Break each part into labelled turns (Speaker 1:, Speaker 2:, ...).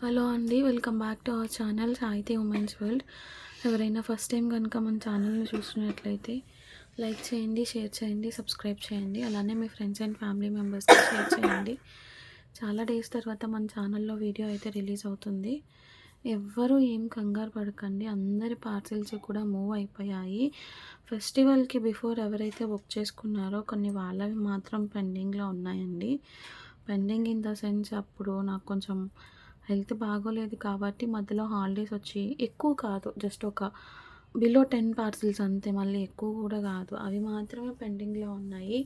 Speaker 1: Hello అండి, welcome back to our channel సాహితీ women's world. ఎవరైనా ఫస్ట్ టైం కనుక మన ఛానల్ని చూస్తున్నట్లయితే లైక్ చేయండి, షేర్ చేయండి, సబ్స్క్రైబ్ చేయండి. అలానే మీ ఫ్రెండ్స్ అండ్ ఫ్యామిలీ మెంబర్స్కి షేర్ చేయండి. చాలా డేస్ తర్వాత మన ఛానల్లో వీడియో అయితే రిలీజ్ అవుతుంది. ఎవ్వరూ ఏం కంగారు పడకండి, అందరి పార్సిల్స్ కూడా మూవ్ అయిపోయాయి. ఫెస్టివల్కి బిఫోర్ ఎవరైతే బుక్ చేసుకున్నారో కొన్ని వాళ్ళవి మాత్రం పెండింగ్లో ఉన్నాయండి. పెండింగ్ ఇన్ ద సెన్స్, అప్పుడు నాకు కొంచెం హెల్త్ బాగోలేదు కాబట్టి మధ్యలో హాలిడేస్ వచ్చి, ఎక్కువ కాదు, జస్ట్ ఒక బిలో 10 పార్సిల్స్ అంతే, మళ్ళీ ఎక్కువ కూడా కాదు, అవి మాత్రమే పెండింగ్లో ఉన్నాయి.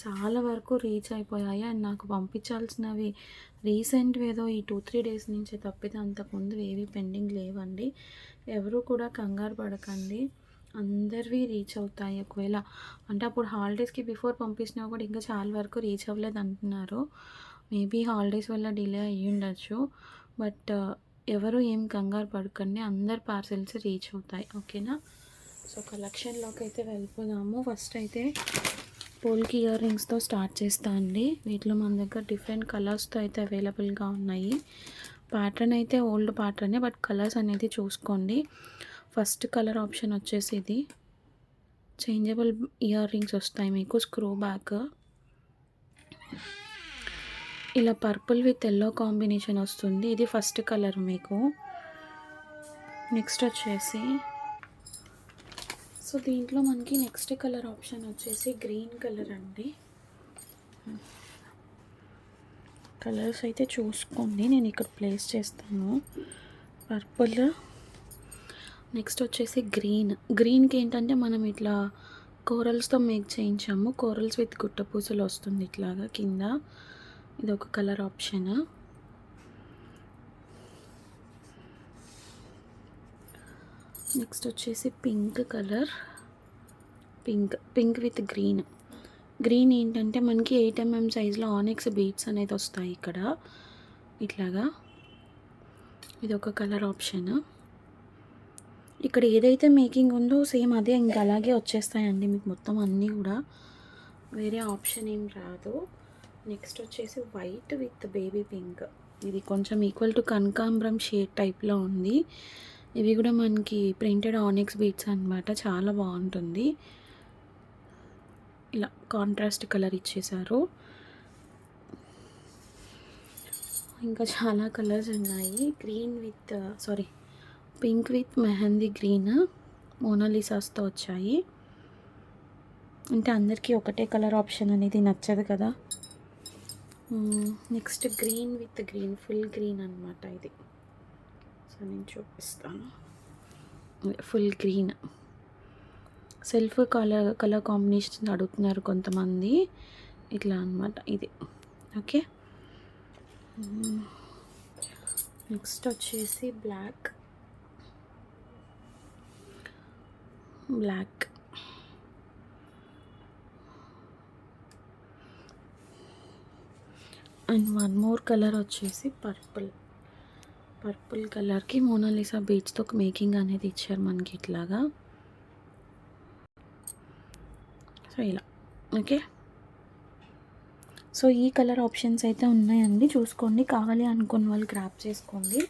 Speaker 1: చాలా వరకు రీచ్ అయిపోయాయి. అండ్ నాకు పంపించాల్సినవి రీసెంట్వి ఏదో ఈ 2-3 డేస్ నుంచి తప్పితే అంతకుముందు ఏవి పెండింగ్ లేవండి. ఎవరు కూడా కంగారు పడకండి, అందరివి రీచ్ అవుతాయి. ఒకవేళ అంటే అప్పుడు హాలిడేస్కి బిఫోర్ పంపించినా కూడా ఇంకా చాలా వరకు రీచ్ అవ్వలేదు అంటున్నారు. మేబీ హాలిడేస్ వల్ల డిలే అయ్యి ఉండొచ్చు. బట్ ఎవరు ఏం కంగారు పడకండి, అందరు పార్సెల్స్ రీచ్ అవుతాయి. ఓకేనా? సో కలెక్షన్లోకి అయితే వెళ్ళిపోదాము. ఫస్ట్ అయితే పోల్కి ఇయర్ రింగ్స్తో స్టార్ట్ చేస్తా అండి. వీటిలో మన దగ్గర డిఫరెంట్ కలర్స్తో అయితే అవైలబుల్గా ఉన్నాయి. ప్యాటర్న్ అయితే ఓల్డ్ ప్యాటర్నే, బట్ కలర్స్ అనేది చూసుకోండి. ఫస్ట్ కలర్ ఆప్షన్ వచ్చేసి ఇది చేంజబుల్ ఇయర్ రింగ్స్ వస్తాయి మీకు, స్క్రూ బ్యాక్. ఇలా పర్పుల్ విత్ ఎల్లో కాంబినేషన్ వస్తుంది. ఇది ఫస్ట్ కలర్ మీకు. నెక్స్ట్ వచ్చేసి సో దీంట్లో మనకి నెక్స్ట్ కలర్ ఆప్షన్ వచ్చేసి గ్రీన్ కలర్ అండి. కలర్స్ అయితే చూసుకోండి, నేను ఇక్కడ ప్లేస్ చేస్తాను. పర్పుల్, నెక్స్ట్ వచ్చేసి గ్రీన్కి ఏంటంటే మనం ఇట్లా కోరల్స్తో మేక్ చేయించాము. కోరల్స్ విత్ గుట్టపూసలు వస్తుంది ఇట్లాగా కింద. ఇది ఒక కలర్ ఆప్షన్. నెక్స్ట్ వచ్చేసి pink colour, pink with green ఏంటంటే మనకి 8 mm సైజ్లో ఆనిక్స్ బీడ్స్ అనేది వస్తాయి ఇక్కడ ఇట్లాగా. ఇది ఒక కలర్ ఆప్షన్. ఇక్కడ ఏదైతే మేకింగ్ ఉందో సేమ్ అదే ఇంకా అలాగే వచ్చేస్తాయండి మీకు మొత్తం అన్నీ కూడా, వేరే ఆప్షన్ ఏం రాదు. నెక్స్ట్ వచ్చేసి వైట్ విత్ బేబీ పింక్. ఇది కొంచెం ఈక్వల్ టు కనకాంబరం షేడ్ టైప్లో ఉంది. ఇవి కూడా మనకి ప్రింటెడ్ ఆనిక్స్ బీడ్స్ అనమాట, చాలా బాగుంటుంది. ఇలా కాంట్రాస్ట్ కలర్ ఇచ్చేసారు. ఇంకా చాలా కలర్స్ ఉన్నాయి. పింక్ విత్ మెహందీ గ్రీన్ మోనాలిసాస్తో వచ్చాయి. అంటే అందరికీ ఒకటే కలర్ ఆప్షన్ అనేది నచ్చదు కదా. Next green with green, full green అనమాట ఇది. సో నేను చూపిస్తాను. Full green self colour combination అడుగుతున్నారు కొంతమంది, ఇట్లా అనమాట ఇది. ఓకే, నెక్స్ట్ వచ్చేసి black and one more colour వచ్చేసి పర్పుల్ కలర్కి మోనాలిసా బీడ్స్తో మేకింగ్ అనేది ఇచ్చారు మనకి ఇట్లాగా. సో ఇలా ఓకే. సో ఈ కలర్ ఆప్షన్స్ అయితే ఉన్నాయండి, చూసుకోండి. కావాలి అనుకున్న వాళ్ళు గ్రాప్ చేసుకోండి.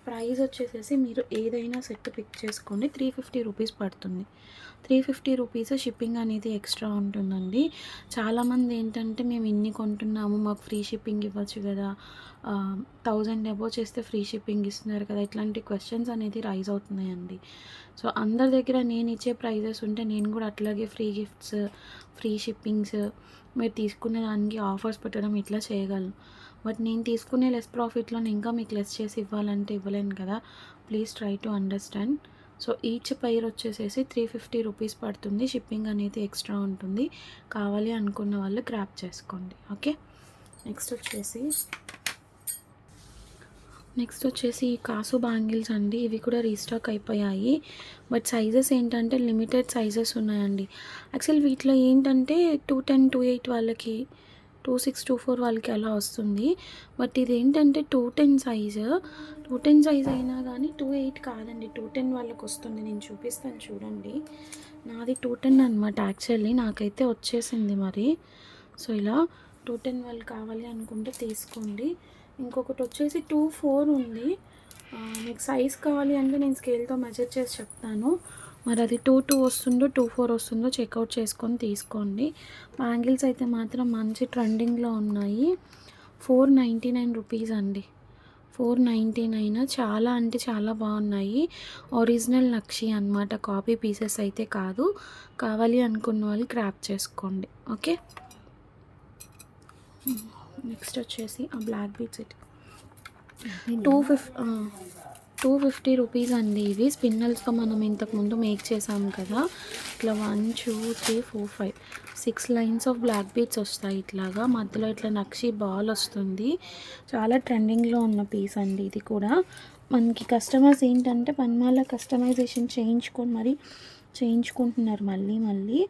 Speaker 1: ప్రైస్ వచ్చేసేసి మీరు ఏదైనా సెట్ పిక్ చేసుకోండి, 350 రూపీస్ పడుతుంది. 350 రూపీస్ షిప్పింగ్ అనేది ఎక్స్ట్రా ఉంటుందండి. చాలామంది ఏంటంటే మేము ఇన్ని కొంటున్నాము, మాకు ఫ్రీ షిప్పింగ్ ఇవ్వచ్చు కదా, 1000 అబోవ్ చేస్తే ఫ్రీ షిప్పింగ్ ఇస్తున్నారు కదా, ఇట్లాంటి క్వశ్చన్స్ అనేది రైజ్ అవుతున్నాయండి. సో అందరి దగ్గర నేను ఇచ్చే ప్రైజెస్ ఉంటే నేను కూడా అట్లాగే ఫ్రీ గిఫ్ట్స్, ఫ్రీ షిప్పింగ్స్, మీరు తీసుకునే దానికి ఆఫర్స్ పెట్టడం ఇట్లా చేయగలను. బట్ నేను తీసుకునే లెస్ ప్రాఫిట్లో ఇంకా మీకు లెస్ చేసి ఇవ్వాలంటే ఇవ్వలేను కదా. Please try to understand. So each pair వచ్చేసేసి 350 రూపీస్ పడుతుంది. షిప్పింగ్ అనేది ఎక్స్ట్రా ఉంటుంది. కావాలి అనుకున్న వాళ్ళు గ్రాప్ చేసుకోండి. ఓకే, నెక్స్ట్ వచ్చేసి కాసు బ్యాంగిల్స్ అండి. ఇవి కూడా రీస్టాక్ అయిపోయాయి. బట్ సైజెస్ ఏంటంటే లిమిటెడ్ సైజెస్ ఉన్నాయండి. యాక్చువల్ వీటిలో ఏంటంటే 210, 28 వాళ్ళకి, 26, 24 వాళ్ళకి అలా వస్తుంది. బట్ ఇది ఏంటంటే 210 సైజ్ అయినా కానీ 28 కాదండి, 210 వాళ్ళకి వస్తుంది. నేను చూపిస్తాను చూడండి. నాది 210 అనమాట. యాక్చువల్లీ నాకైతే వచ్చేసింది మరి. సో ఇలా 210 వాళ్ళు కావాలి అనుకుంటే తీసుకోండి. ఇంకొకటి వచ్చేసి 2-4 ఉంది. మీకు సైజ్ కావాలి అంటే నేను స్కేల్తో మెజర్ చేసి చెప్తాను. మరి అది 2-2 వస్తుందో 2-4 వస్తుందో చెక్అవుట్ చేసుకొని తీసుకోండి. బ్యాంగిల్స్ అయితే మాత్రం మంచి ట్రెండింగ్లో ఉన్నాయి. 499 రూపీస్ అండి. 499 చాలా అంటే చాలా బాగున్నాయి. ఒరిజినల్ నక్షి అనమాట, కాపీ పీసెస్ అయితే కాదు. కావాలి అనుకున్న వాళ్ళు క్రాప్ చేసుకోండి. ఓకే, నెక్స్ట్ వచ్చేసి ఆ బ్లాక్ బీట్ సెట్ 250 రూపీస్ అండి. ఇవి స్పిన్నల్స్తో మనం ఇంతకుముందు మేక్ చేసాము కదా. ఇట్లా 1 2 3 4 5 6 లైన్స్ ఆఫ్ బ్లాక్ బీట్స్ వస్తాయి. ఇట్లాగా మధ్యలో ఇట్లా నక్షి బాల్ వస్తుంది. చాలా ట్రెండింగ్లో ఉన్న పీస్ అండి ఇది కూడా. మనకి కస్టమర్స్ ఏంటంటే పనిమాల కస్టమైజేషన్ చేయించుకుంటున్నారు మళ్ళీ.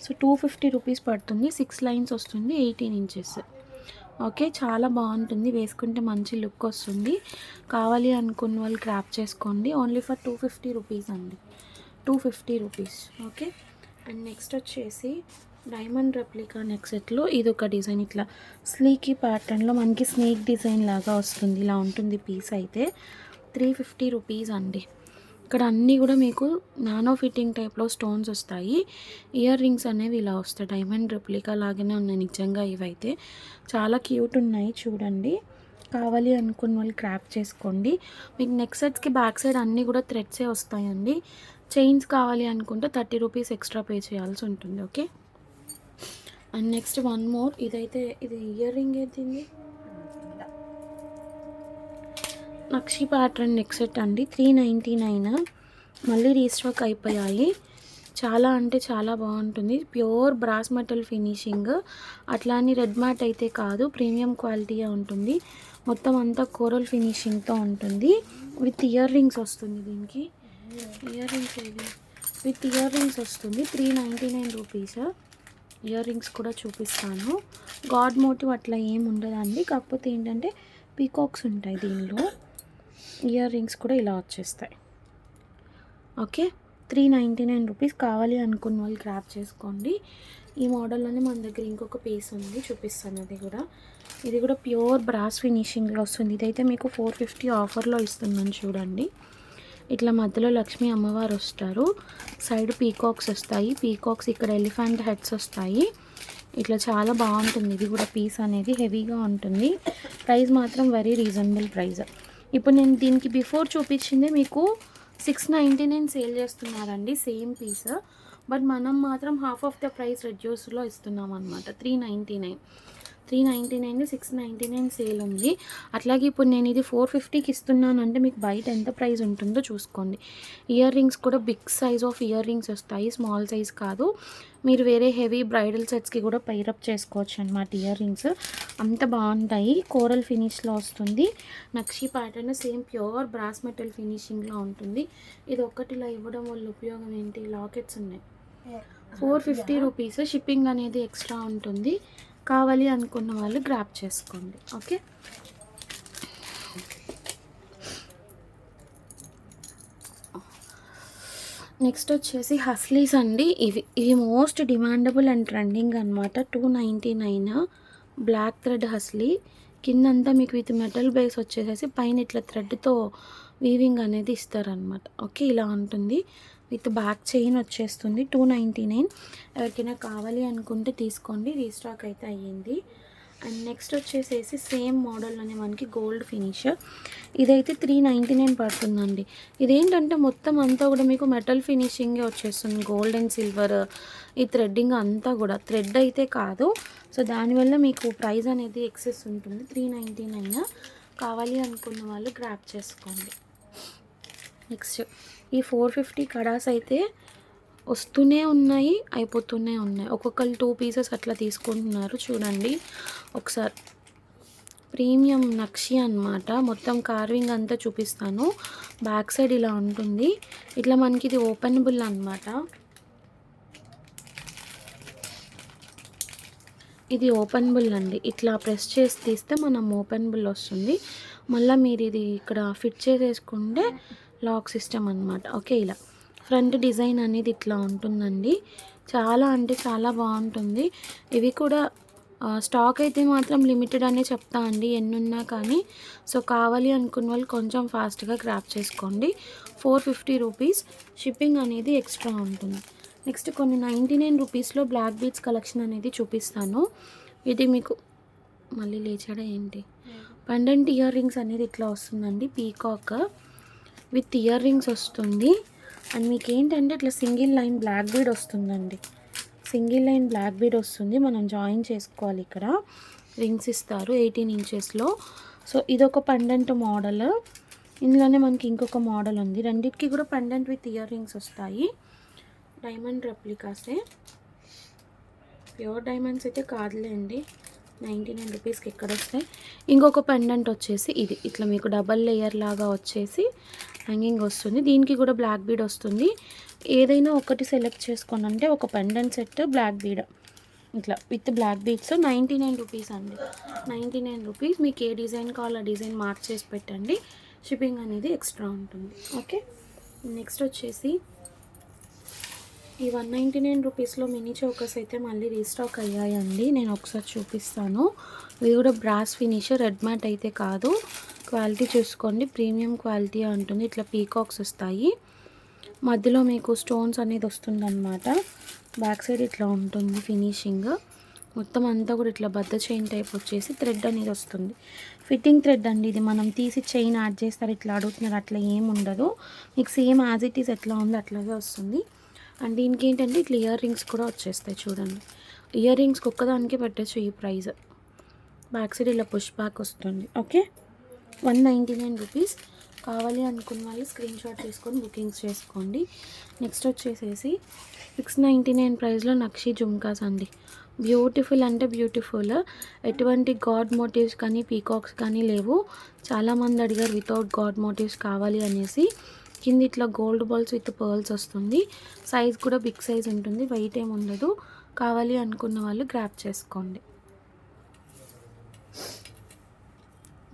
Speaker 1: సో 250 రూపీస్ పడుతుంది. 6 లైన్స్ వస్తుంది, 18 ఇంచెస్. ఓకే, చాలా బాగుంటుంది, వేసుకుంటే మంచి లుక్ వస్తుంది. కావాలి అనుకున్న వాళ్ళు క్రాప్ చేసుకోండి. ఓన్లీ ఫర్ 250 రూపీస్ అండి, 250 రూపీస్. ఓకే, అండ్ నెక్స్ట్ వచ్చేసి డైమండ్ రెప్లికా నెక్ సెట్లో ఇది ఒక డిజైన్. ఇట్లా స్లీకీ ప్యాటర్న్లో మనకి స్నేక్ డిజైన్ లాగా వస్తుంది. ఇలా ఉంటుంది పీస్ అయితే. 350 రూపీస్ అండి. ఇక్కడ అన్నీ కూడా మీకు నానో ఫిట్టింగ్ టైప్లో స్టోన్స్ వస్తాయి. ఇయర్ రింగ్స్ అనేవి ఇలా వస్తాయి. డైమండ్ రెప్లికా లాగానే ఉన్నాయి నిజంగా. ఇవైతే చాలా క్యూట్ ఉన్నాయి, చూడండి. కావాలి అనుకున్న వాళ్ళు క్రాప్ చేసుకోండి. మీకు నెక్ సెట్స్కి బ్యాక్ సైడ్ అన్నీ కూడా థ్రెడ్సే వస్తాయండి. చైన్స్ కావాలి అనుకుంటే 30 రూపీస్ ఎక్స్ట్రా పే చేయాల్సి ఉంటుంది. Okay, and next one more. ఇది ఇయర్ రింగ్ ఏంటింది, నక్షి ప్యాటర్న్ నెక్ సెట్ అండి. 399. మళ్ళీ రీస్టాక్ అయిపోయాయి. చాలా అంటే చాలా బాగుంటుంది. Pure brass metal finishing. అట్లా అని రెడ్ మ్యాట్ అయితే కాదు, ప్రీమియం క్వాలిటీగా ఉంటుంది. మొత్తం అంతా కోరల్ ఫినిషింగ్తో ఉంటుంది. విత్ ఇయర్ రింగ్స్ వస్తుంది. దీనికి ear rings with ear rings వస్తుంది. 399 రూపీస్. ఇయర్ రింగ్స్ కూడా చూపిస్తాను. గాడ్ మోటివ్ అట్లా ఏమి ఉండదండి. కాకపోతే ఏంటంటే పీకాక్స్ ఉంటాయి దీనిలో. ఇయర్ రింగ్స్ కూడా ఇలా వచ్చేస్తాయి. Okay, 399 rupees. కావాలి అనుకున్న వాళ్ళు క్రాప్ చేసుకోండి. ఈ మోడల్లోనే మన దగ్గర ఇంకొక పీస్ ఉంది, చూపిస్తాను. ఇది కూడా ప్యూర్ బ్రాస్ ఫినిషింగ్లో వస్తుంది. ఇదైతే మీకు 450 ఆఫర్లో ఇస్తున్నాను, చూడండి. ఇట్లా మధ్యలో లక్ష్మీ అమ్మవారు వస్తారు. సైడ్ పీకాక్స్ వస్తాయి. పీకాక్స్ ఇక్కడ ఎలిఫెంట్ హెడ్స్ వస్తాయి. ఇట్లా చాలా బాగుంటుంది. ఇది కూడా పీస్ అనేది హెవీగా ఉంటుంది. ప్రైస్ మాత్రం వెరీ రీజనబుల్ ప్రైస్. ఇప్పుడు నేను దీనికి బిఫోర్ చూపించింది మీకు 699 సేల్ చేస్తున్నారండి, సేమ్ పీస్. బట్ మనం మాత్రం హాఫ్ ఆఫ్ ద ప్రైస్ రెడ్యూస్లో ఇస్తున్నాం అనమాట. 399 699 సేల్ ఉంది. అట్లాగే ఇప్పుడు నేను ఇది 450కి ఇస్తున్నాను అంటే మీకు బయట ఎంత ప్రైస్ ఉంటుందో చూసుకోండి. ఇయర్ రింగ్స్ కూడా big size of earrings వస్తాయి, స్మాల్ సైజ్ కాదు. మీరు వేరే హెవీ బ్రైడల్ సెట్స్కి కూడా పైరప్ చేసుకోవచ్చు అనమాట. ఇయర్ రింగ్స్ అంత బాగుంటాయి. కోరల్ ఫినిష్లో వస్తుంది. నక్షి pattern same pure brass metal ఫినిషింగ్లో ఉంటుంది. ఇది ఒక్కటిలా ఇవ్వడం వల్ల ఉపయోగం ఏంటి, లాకెట్స్ ఉన్నాయి. 450 రూపీస్. షిప్పింగ్ అనేది ఎక్స్ట్రా ఉంటుంది. కావాలి అనుకున్న వాళ్ళు గ్రాప్ చేసుకోండి. ఓకే, నెక్స్ట్ వచ్చేసి హస్లీస్ అండి. ఇవి మోస్ట్ డిమాండబుల్ అండ్ ట్రెండింగ్ అనమాట. 299 బ్లాక్ థ్రెడ్ హస్లీ. కిందంతా మీకు విత్ మెటల్ బేస్ వచ్చేసేసి పైన ఇట్లా థ్రెడ్తో వీవింగ్ అనేది ఇస్తారనమాట. ఓకే, ఇలా ఉంటుంది. విత్ బ్యాక్ చైన్ వచ్చేస్తుంది. 299. ఎవరికైనా కావాలి అనుకుంటే తీసుకోండి, రీస్టాక్ అయితే అయ్యింది. అండ్ నెక్స్ట్ వచ్చేసేసి సేమ్ మోడల్లోనే మనకి గోల్డ్ ఫినిష్. ఇదైతే 399 పడుతుందండి. ఇదేంటంటే మొత్తం అంతా కూడా మీకు మెటల్ ఫినిషింగే వచ్చేస్తుంది. గోల్డ్ అండ్ సిల్వర్ ఈ థ్రెడ్డింగ్ అంతా కూడా థ్రెడ్ అయితే కాదు. సో దానివల్ల మీకు ప్రైస్ అనేది ఎక్సెస్ ఉంటుంది. 399. కావాలి అనుకున్న వాళ్ళు గ్రాప్ చేసుకోండి. నెక్స్ట్ ఈ 450 కడాస్ అయితే వస్తూనే ఉన్నాయి, అయిపోతూనే ఉన్నాయి. ఒక్కొక్కరు 2 పీసెస్ అట్లా తీసుకుంటున్నారు, చూడండి ఒకసారి. ప్రీమియం నక్షి అనమాట. మొత్తం కార్వింగ్ అంతా చూపిస్తాను. బ్యాక్ సైడ్ ఇలా ఉంటుంది. ఇట్లా మనకి ఇది ఓపెనబుల్ అనమాట. ఇది ఓపెనబుల్ అండి. ఇట్లా ప్రెస్ చేసి తీస్తే మనం ఓపెనబుల్ వస్తుంది. మళ్ళీ మీరు ఇది ఇక్కడ ఫిట్ చేసేసుకుంటే లాక్ సిస్టమ్ అనమాట. ఓకే, ఇలా ఫ్రంట్ డిజైన్ అనేది ఇట్లా ఉంటుందండి. చాలా అంటే చాలా బాగుంటుంది. ఇవి కూడా స్టాక్ అయితే మాత్రం లిమిటెడ్ అనే చెప్తా అండి, ఎన్నున్నా కానీ. సో కావాలి అనుకున్న వాళ్ళు కొంచెం ఫాస్ట్గా గ్రాప్ చేసుకోండి. 450 రూపీస్, షిప్పింగ్ అనేది ఎక్స్ట్రా ఉంటుంది. నెక్స్ట్ కొన్ని 99 రూపీస్లో బ్లాక్ బీడ్స్ కలెక్షన్ అనేది చూపిస్తాను. ఇది మీకు మళ్ళీ లేచాడా ఏంటి, పెండెంట్ ఇయర్ రింగ్స్ అనేది ఇట్లా వస్తుందండి, పీకాక్ విత్ ఇయర్ రింగ్స్ వస్తుంది. అండ్ మీకు ఏంటంటే ఇట్లా సింగిల్ లైన్ బ్లాక్ బీడ్ వస్తుందండి, సింగిల్ లైన్ బ్లాక్ బీడ్ వస్తుంది. మనం జాయిన్ చేసుకోవాలి, ఇక్కడ రింగ్స్ ఇస్తారు 18 ఇంచెస్లో. సో ఇదొక పెండెంట్ మోడల్. ఇందులోనే మనకి ఇంకొక మోడల్ ఉంది, రెండింటికి కూడా పెండెంట్ విత్ ఇయర్ రింగ్స్ వస్తాయి. డైమండ్ రెప్లికాసే, ప్యూర్ డైమండ్స్ అయితే కాదులేండి, 99 రూపీస్కి ఎక్కడ వస్తాయి. ఇంకొక పెండెంట్ వచ్చేసి ఇది, ఇట్లా మీకు డబల్ లేయర్ లాగా వచ్చేసి హ్యాంగింగ్ వస్తుంది. దీనికి కూడా బ్లాక్ బీడ్ వస్తుంది. ఏదైనా ఒకటి సెలెక్ట్ చేసుకోండి, అంటే ఒక పెండెంట్ సెట్ బ్లాక్ బీడ్ ఇట్లా విత్ బ్లాక్ బీడ్స్ 99 రూపీస్ అండి, 99 రూపీస్. మీకు ఏ డిజైన్ కావాలో డిజైన్ మార్క్ చేసి పెట్టండి, షిప్పింగ్ అనేది ఎక్స్ట్రా ఉంటుంది. ఓకే, నెక్స్ట్ వచ్చేసి ఈ 199 రూపీస్లో మినీ చౌకస్ అయితే మళ్ళీ రీస్టాక్ అయ్యాయండి, నేను ఒకసారి చూపిస్తాను. ఇది కూడా బ్రాస్ ఫినిష్, రెడ్ మ్యాట్ అయితే కాదు. క్వాలిటీ చూసుకోండి, ప్రీమియం క్వాలిటీ ఉంటుంది. ఇట్లా పీకాక్స్ వస్తాయి, మధ్యలో మీకు స్టోన్స్ అనేది వస్తుంది అనమాట. బ్యాక్ సైడ్ ఇట్లా ఉంటుంది ఫినిషింగ్, మొత్తం అంతా కూడా ఇట్లా బద్ద చైన్ టైప్ వచ్చేసి థ్రెడ్ అనేది వస్తుంది. ఫిట్టింగ్ థ్రెడ్ అండి ఇది, మనం తీసి చైన్ యాడ్ చేస్తారు ఇట్లా అడుగుతున్నారు, అట్లా ఏం ఉండదు. మీకు సేమ్ యాజ్ ఇట్ ఈస్ ఎట్లా ఉందో అట్లాగే వస్తుంది. అండ్ దీనికి ఏంటంటే ఇట్లా ఇయర్ రింగ్స్ కూడా వచ్చేస్తాయి చూడండి. ఇయర్ రింగ్స్కి ఒక్కదానికి పెట్టచ్చు ఈ ప్రైస్. బ్యాక్ సైడ్ ఇలా పుష్ బ్యాక్ వస్తుంది. Okay, 199 rupees. కావాలి అనుకున్న వాళ్ళు స్క్రీన్ షాట్ తీసుకొని బుకింగ్స్ చేసుకోండి. నెక్స్ట్ వచ్చేసేసి 699 ప్రైస్లో నక్షి జుమ్కాస్ అండి, బ్యూటిఫుల్ అంటే బ్యూటిఫుల్. ఎటువంటి గాడ్ మోటివ్స్ కానీ పీకాక్స్ కానీ లేవు. చాలామంది అడిగారు వితౌట్ గాడ్ మోటివ్స్ కావాలి అనేసి. కింద ఇట్లా గోల్డ్ బాల్స్ విత్ పర్ల్స్ వస్తుంది. సైజ్ కూడా బిగ్ సైజ్ ఉంటుంది, వెయిట్ ఏమి ఉండదు. కావాలి అనుకున్న వాళ్ళు గ్రాప్ చేసుకోండి.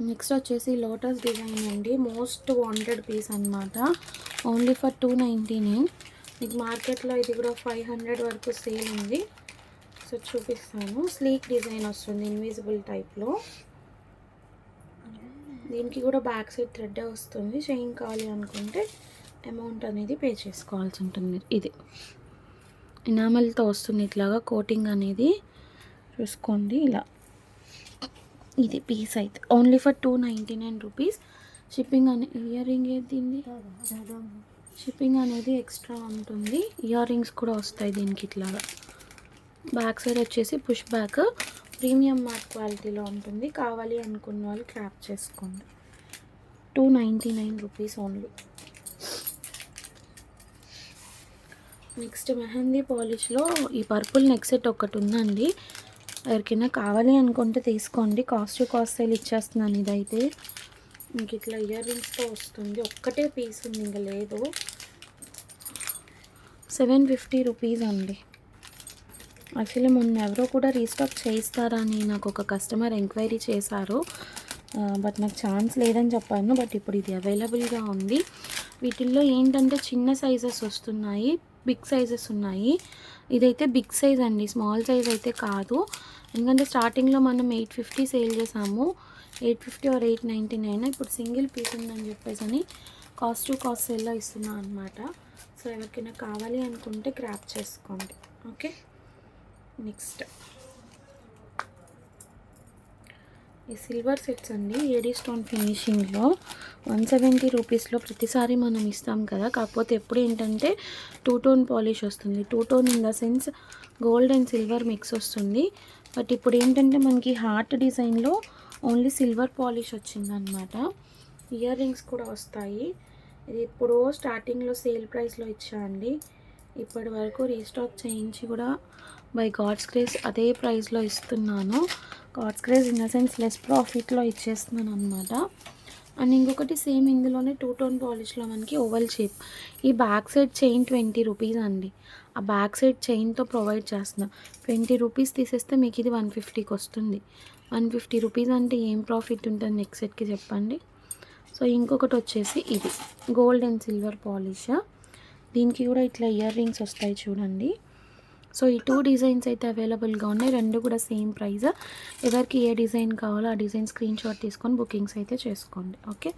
Speaker 1: నెక్స్ట్ వచ్చేసి లోటస్ డిజైన్ అండి, మోస్ట్ వాంటెడ్ పీస్ అనమాట, ఓన్లీ ఫర్ 299. మీకు మార్కెట్లో ఇది కూడా 500 వరకు సేల్ ఉంది. సో చూపిస్తాను. స్లీక్ డిజైన్ వస్తుంది ఇన్విజిబుల్ టైప్లో, దీనికి కూడా బ్యాక్ సైడ్ థ్రెడ్ వస్తుంది. చైన్ కావాలి అనుకుంటే అమౌంట్ అనేది పే చేసుకోవాల్సి ఉంటుంది. ఇది ఎనామెల్తో వస్తుంది ఇట్లాగా కోటింగ్ అనేది చూసుకోండి. ఇలా ఇది పీస్ అయితే ఓన్లీ ఫర్ 299 రూపీస్. షిప్పింగ్ అనే ఇయర్ రింగ్ ఏది, షిప్పింగ్ అనేది ఎక్స్ట్రా ఉంటుంది. ఇయర్ రింగ్స్ కూడా వస్తాయి దీనికి ఇట్లాగా. బ్యాక్ సైడ్ వచ్చేసి పుష్ బ్యాక్, ప్రీమియం మ్యాట్ క్వాలిటీలో ఉంటుంది. కావాలి అనుకున్న వాళ్ళు క్రాప్ చేసుకోండి. 299 రూపీస్ ఓన్లీ. నెక్స్ట్ మెహందీ పాలిష్లో ఈ పర్పుల్ నెక్ సెట్ ఒకటి ఉందండి, ఎవరికైనా కావాలి అనుకుంటే తీసుకోండి. కాస్ట్ సేల్ ఇచ్చేస్తున్నాను. ఇదైతే మీకు ఇట్లా ఇయర్ రింగ్స్తో వస్తుంది, ఒక్కటే పీస్ ఉంది ఇంకా లేదు. 750 రూపీస్ అండి. యాక్చువల్లీ మొన్న ఎవరో కూడా రీస్టాక్ చేయిస్తారా అని నాకు ఒక కస్టమర్ ఎంక్వైరీ చేశారు, బట్ నాకు ఛాన్స్ లేదని చెప్పాను. బట్ ఇప్పుడు ఇది అవైలబుల్గా ఉంది. వీటిల్లో ఏంటంటే చిన్న సైజెస్ వస్తున్నాయి, బిగ్ సైజెస్ ఉన్నాయి. ఇదైతే బిగ్ సైజ్ అండి, స్మాల్ సైజ్ అయితే కాదు. ఎందుకంటే స్టార్టింగ్లో మనం 850 సేల్ చేసాము, 850 ఆర్ 899. ఇప్పుడు సింగిల్ పీస్ ఉందని చెప్పేసి అని కాస్ట్ సేల్లో ఇస్తున్నాను అనమాట. సో ఎవరికైనా కావాలి అనుకుంటే గ్రాప్ చేసుకోండి. ఓకే, నెక్స్ట్ ఈ సిల్వర్ సెట్స్ అండి, ఏడీ స్టోన్ ఫినిషింగ్లో 170 రూపీస్లో ప్రతిసారి మనం ఇస్తాం కదా. కాకపోతే ఎప్పుడు ఏంటంటే 2 టోన్ పాలిష్ వస్తుంది, 2 tone in the sense gold and silver mix వస్తుంది. బట్ ఇప్పుడు ఏంటంటే మనకి హార్ట్ డిజైన్లో ఓన్లీ సిల్వర్ పాలిష్ వచ్చిందనమాట. ఇయర్ రింగ్స్ కూడా వస్తాయి. ఇది ఇప్పుడు స్టార్టింగ్లో సేల్ ప్రైస్లో ఇచ్చా అండి, ఇప్పటి వరకు రీస్టాక్ చేయించి కూడా బై గాడ్స్ గ్రేస్ అదే ప్రైస్లో ఇస్తున్నాను. God's grace in the sense less ప్రాఫిట్లో ఇచ్చేస్తున్నాను అనమాట. అండ్ ఇంకొకటి సేమ్ ఇందులోనే 2 టోన్ పాలిష్లో మనకి ఓవల్ షేప్. ఈ బ్యాక్ సైడ్ చైన్ 20 రూపీస్ అండి, ఆ బ్యాక్ సైడ్ చైన్తో ప్రొవైడ్ చేస్తున్నా. 20 రూపీస్ తీసేస్తే మీకు ఇది 150కి వస్తుంది. 150 రూపీస్ అంటే ఏం ప్రాఫిట్ ఉంటుంది నెక్స్ట్ సెట్కి చెప్పండి. సో ఇంకొకటి వచ్చేసి ఇది గోల్డ్ అండ్ సిల్వర్ పాలిష్, దీనికి కూడా ఇట్లా ఇయర్ రింగ్స్ వస్తాయి చూడండి. సో ఈ 2 డిజైన్స్ అయితే అవైలబుల్గా ఉన్నాయి. 2 కూడా సేమ్ ప్రైస్. ఎవరికి ఏ డిజైన్ కావాలో ఆ డిజైన్ స్క్రీన్ షాట్ తీసుకొని బుకింగ్స్ అయితే చేసుకోండి. ఓకే,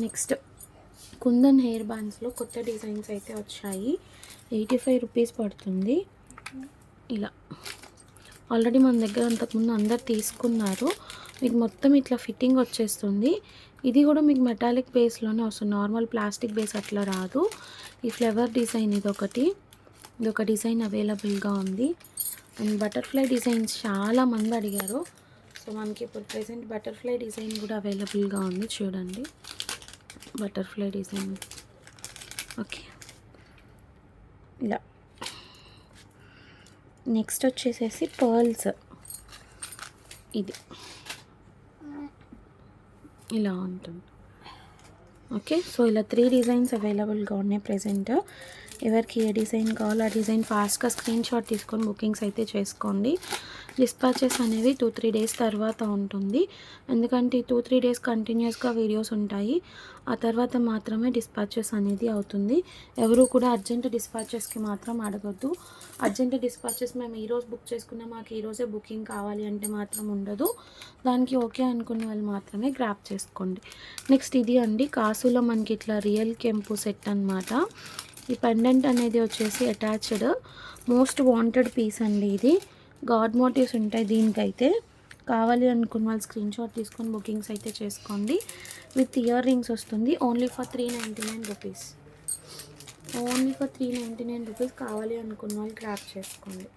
Speaker 1: నెక్స్ట్ కుందన్ హెయిర్ బ్యాండ్స్లో కొత్త డిజైన్స్ అయితే వచ్చాయి. 85 రూపీస్ పడుతుంది. ఇలా ఆల్రెడీ మన దగ్గర అంతకుముందు అందరు తీసుకున్నారు. మీకు మొత్తం ఇట్లా ఫిట్టింగ్ వచ్చేస్తుంది. ఇది కూడా మీకు మెటాలిక్ బేస్లోనే వస్తుంది, నార్మల్ ప్లాస్టిక్ బేస్ అట్లా రాదు. ఈ ఫ్లవర్ డిజైన్ ఇదొక డిజైన్ అవైలబుల్గా ఉంది. అండ్ బటర్ఫ్లై డిజైన్స్ చాలా మంది అడిగారు. సో మనకి ఇప్పుడు ప్రెజెంట్ బటర్ఫ్లై డిజైన్ కూడా అవైలబుల్గా ఉంది. చూడండి బటర్ఫ్లై డిజైన్. ఓకే, ఇలా నెక్స్ట్ వచ్చేసేసి పర్ల్స్. ఇది ఇలా ఉంటుంది. ఓకే, సో ఇలా 3 డిజైన్స్ అవైలబుల్గా ఉన్నాయి ప్రెజెంట్. ఎవరికి ఏ డిజైన్ కావాలో ఆ డిజైన్ ఫాస్ట్గా స్క్రీన్ షాట్ తీసుకొని బుకింగ్స్ అయితే చేసుకోండి. డిస్పాచెస్ అనేవి 2-3 డేస్ తర్వాత ఉంటుంది. ఎందుకంటే 2-3 డేస్ కంటిన్యూస్గా వీడియోస్ ఉంటాయి. ఆ తర్వాత మాత్రమే డిస్పాచెస్ అనేది అవుతుంది. ఎవరు కూడా అర్జెంట్ డిస్పాచెస్కి మాత్రం అడగొద్దు. అర్జెంట్ డిస్పాచెస్ మేము ఈరోజు బుక్ చేసుకున్నా మాకు ఈరోజే బుకింగ్ కావాలి అంటే మాత్రం ఉండదు. దానికి ఓకే అనుకున్న వాళ్ళు మాత్రమే గ్రాప్ చేసుకోండి. నెక్స్ట్ ఇది అండి, కాసులో మనకి ఇట్లా రియల్ కెంపు సెట్ అనమాట. ఈ పెండెంట్ అనేది వచ్చేసి అటాచ్డ్ మోస్ట్ వాంటెడ్ పీస్ అండి. ఇది గాడ్ మోటివ్స్ ఉంటాయి దీనికైతే. కావాలి అనుకున్న వాళ్ళు స్క్రీన్ షాట్ తీసుకొని బుకింగ్స్ అయితే చేసుకోండి. విత్ ఇయర్ రింగ్స్ వస్తుంది. Only for 399 rupees. Only for 399 rupees. కావాలి అనుకున్న వాళ్ళు గ్రాప్ చేసుకోండి.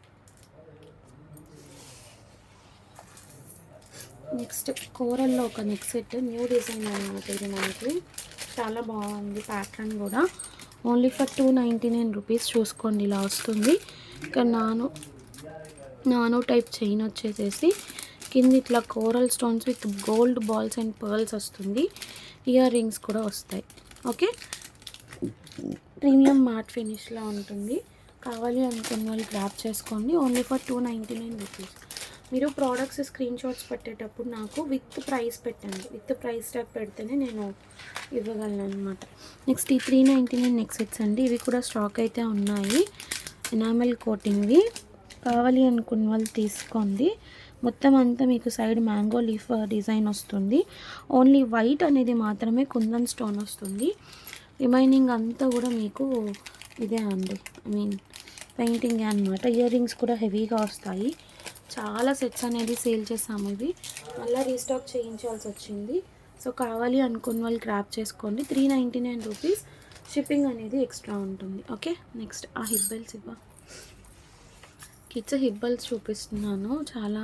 Speaker 1: నెక్స్ట్ కోరల్లో ఒక నెక్ సెట్, న్యూ డిజైన్ అనమాట. ఇది మనకి చాలా బాగుంది ప్యాటర్న్ కూడా. Only for 299 rupees. చూసుకోండి ఇలా వస్తుంది. ఇక్కడ నానో టైప్ చైన్ వచ్చేసేసి కింద ఇట్లా coral stones with gold balls and pearls వస్తుంది. ఇయర్ రింగ్స్ కూడా వస్తాయి. ఓకే, ప్రీమియం మ్యాట్ ఫినిష్లో ఉంటుంది. కావాలి అనుకున్న వాళ్ళు గ్రాప్ చేసుకోండి. Only for 299 rupees. మీరు ప్రోడక్ట్స్ స్క్రీన్ షాట్స్ పెట్టేటప్పుడు నాకు విత్ ప్రైస్ పెట్టండి. విత్ ప్రైస్ ట్యాగ్ పెడితేనే నేను ఇవ్వగలను అనమాట. నెక్స్ట్ ఈ 399 నెక్ సెట్స్ అండి. ఇవి కూడా స్టాక్ అయితే ఉన్నాయి. ఎనామెల్ కోటింగ్వి. కావాలి అనుకున్న వాళ్ళు తీసుకోండి. మొత్తం అంతా మీకు సైడ్ మ్యాంగో లీఫ్ డిజైన్ వస్తుంది. ఓన్లీ వైట్ అనేది మాత్రమే కుందన్ స్టోన్ వస్తుంది. రిమైనింగ్ అంతా కూడా మీకు ఇదే అండి, పెయింటింగ్ అనమాట. ఇయర్ రింగ్స్ కూడా హెవీగా వస్తాయి. చాలా సెట్స్ అనేది సేల్ చేసాము. ఇవి మళ్ళీ రీస్టాక్ చేయించాల్సి వచ్చింది. సో కావాలి అనుకున్న వాళ్ళు గ్రాప్ చేసుకోండి. 399 రూపీస్. షిప్పింగ్ అనేది ఎక్స్ట్రా ఉంటుంది. ఓకే, నెక్స్ట్ ఆ హిబ్బెల్స్ కిడ్స్ హిబ్బల్స్ చూపిస్తున్నాను. చాలా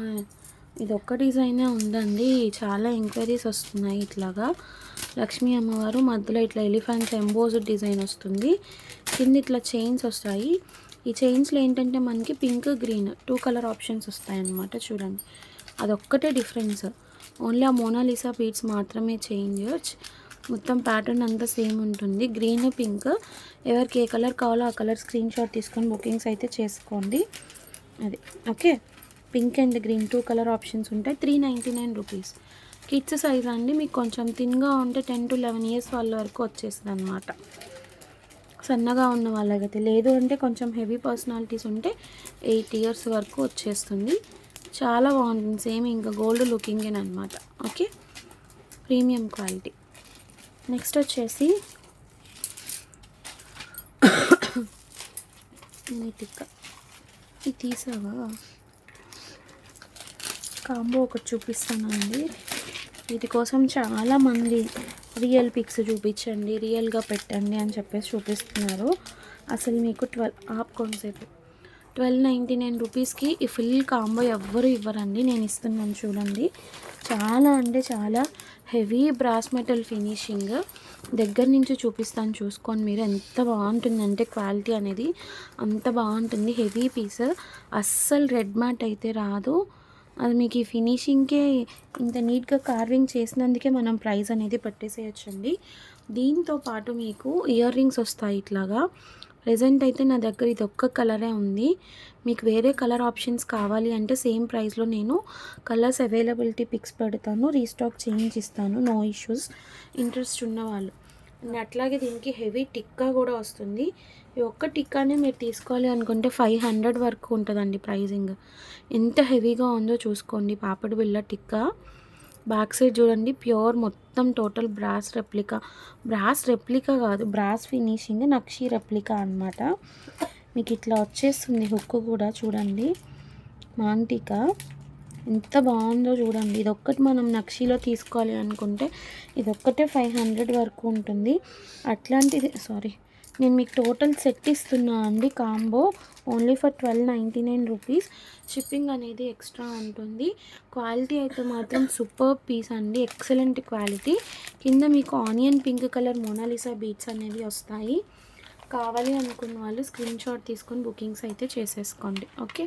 Speaker 1: ఇది ఒక్క డిజైనే ఉందండి. చాలా ఎంక్వైరీస్ వస్తున్నాయి. ఇట్లాగా లక్ష్మీ అమ్మవారు మధ్యలో ఇట్లా ఎలిఫెంట్స్ ఎంబోజ్డ్ డిజైన్ వస్తుంది. కింద ఇట్లా చైన్స్ వస్తాయి. ఈ చైన్స్లో ఏంటంటే మనకి పింక్ గ్రీన్ 2 కలర్ ఆప్షన్స్ వస్తాయన్నమాట. చూడండి, అదొక్కటే డిఫరెన్స్. ఓన్లీ ఆ మోనాలిసా బీడ్స్ మాత్రమే చేంజ్. మొత్తం ప్యాటర్న్ అంతా సేమ్ ఉంటుంది. Green pink. ఎవరికి ఏ కలర్ కావాలో ఆ కలర్ స్క్రీన్ షాట్ తీసుకొని బుకింగ్స్ అయితే చేసుకోండి. అది okay, pink and green 2 colour options ఉంటాయి. 399 రూపీస్. కిడ్స్ సైజ్ అండి. మీకు కొంచెం థిన్గా ఉంటే 10 to 11 ఇయర్స్ వాళ్ళ వరకు వచ్చేస్తుంది అనమాట. సన్నగా ఉన్న వాళ్ళకైతే, లేదు అంటే కొంచెం హెవీ పర్సనాలిటీస్ ఉంటే 8 ఇయర్స్ వరకు వచ్చేస్తుంది. చాలా బాగుంటుంది. సేమ్ ఇంకా గోల్డ్ లుకింగ్ అనమాట. Okay, premium quality. నెక్స్ట్ వచ్చేసి ఇది తీసావా కాంబో ఒకటి చూపిస్తానండి. వీటి కోసం చాలామంది రియల్ పిక్స్ చూపించండి, రియల్గా పెట్టండి అని చెప్పేసి చూపిస్తున్నారు. అసలు మీకు 1299 రూపీస్కి ఈ ఫుల్ కాంబో ఎవ్వరు ఇవ్వరండి. నేను ఇస్తున్నాను చూడండి. చాలా అంటే చాలా హెవీ బ్రాస్ మెటల్ ఫినిషింగ్. దగ్గర నుంచి చూపిస్తాను, చూసుకోండి మీరు. ఎంత బాగుంటుందంటే క్వాలిటీ అనేది అంత బాగుంటుంది. Heavy piece. అస్సలు రెడ్ మ్యాట్ అయితే రాదు. అది మీకు ఈ ఫినిషింగ్కే ఇంత నీట్గా కార్వింగ్ చేసినందుకే మనం ప్రైస్ అనేది పెట్టేసేయచ్చండి. దీంతో పాటు మీకు ఇయర్ రింగ్స్ వస్తాయి ఇట్లాగా. ప్రెజెంట్ అయితే నా దగ్గర ఇది ఒక్క కలరే ఉంది. మీకు వేరే కలర్ ఆప్షన్స్ కావాలి అంటే సేమ్ ప్రైస్లో నేను కలర్స్ అవైలబిలిటీ పిక్స్ పెడతాను, రీస్టాక్ చేంజ్ ఇస్తాను. No issues. ఇంట్రెస్ట్ ఉన్న వాళ్ళు అండ్ అట్లాగే దీనికి హెవీ టిక్కా కూడా వస్తుంది. ఈ ఒక్క టిక్కానే మీరు తీసుకోవాలి అనుకుంటే 500 వరకు ఉంటుందండి ప్రైజింగ్. ఎంత హెవీగా ఉందో చూసుకోండి. పాపడి బిళ్ళ టిక్కా బ్యాక్ సైడ్ చూడండి, ప్యూర్ మొత్తం టోటల్ బ్రాస్ రెప్లికా కాదు, బ్రాస్ ఫినిషింగ్ నక్షి రెప్లికా అనమాట. మీకు ఇట్లా వచ్చేస్తుంది హుక్ కూడా చూడండి. మాంటికా ఎంత బాగుందో చూడండి. ఇదొక్కటి మనం నక్షిలో తీసుకోవాలి అనుకుంటే ఇదొక్కటే 500 వరకు ఉంటుంది. అట్లాంటిది నేను మీకు టోటల్ సెట్ ఇస్తున్నా అండి, combo only for 1299 rupees. Shipping అనేది ఎక్స్ట్రా ఉంటుంది. క్వాలిటీ అయితే మాత్రం సూపర్ పీస్ అండి, ఎక్సలెంట్ క్వాలిటీ. కింద మీకు onion pink colour Mona Lisa beads అనేవి వస్తాయి. కావాలి అనుకున్న వాళ్ళు స్క్రీన్ షాట్ తీసుకొని బుకింగ్స్ అయితే చేసేసుకోండి. ఓకే,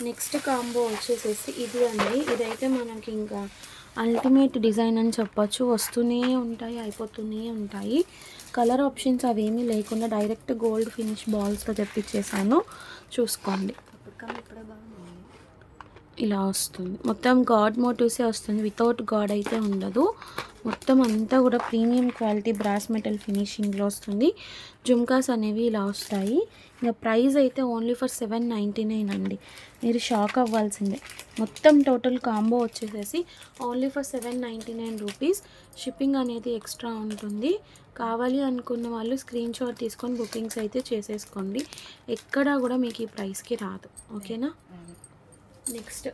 Speaker 1: నెక్స్ట్ కాంబో వచ్చేసేసి ఇది అండి. ఇదైతే మనకి ఇంకా అల్టిమేట్ డిజైన్ అని చెప్పొచ్చు. వస్తూనే ఉంటాయి, అయిపోతూనే ఉంటాయి. కలర్ ఆప్షన్స్ అవేమీ లేకుండా డైరెక్ట్ గోల్డ్ ఫినిష్ బాల్స్తో తెప్పించేసాను, చూసుకోండి. ఇలా వస్తుంది, మొత్తం గాడ్ మోటివ్సే వస్తుంది, వితౌట్ గాడ్ అయితే ఉండదు. మొత్తం అంతా కూడా ప్రీమియం క్వాలిటీ బ్రాస్ మెటల్ ఫినిషింగ్లో వస్తుంది. జుమ్కాస్ అనేవి ఇలా వస్తాయి. ఇంకా ప్రైస్ అయితే ఓన్లీ ఫర్ 799 అండి. మీరు షాక్ అవ్వాల్సిందే. మొత్తం టోటల్ కాంబో వచ్చేసేసి ఓన్లీ ఫర్ 799 రూపీస్. షిప్పింగ్ అనేది ఎక్స్ట్రా ఉంటుంది. కావాలి అనుకున్న వాళ్ళు స్క్రీన్ షాట్ తీసుకొని బుకింగ్స్ అయితే చేసేసుకోండి. ఎక్కడా కూడా మీకు ఈ ప్రైస్కి రాదు. ఓకేనా, నెక్స్ట్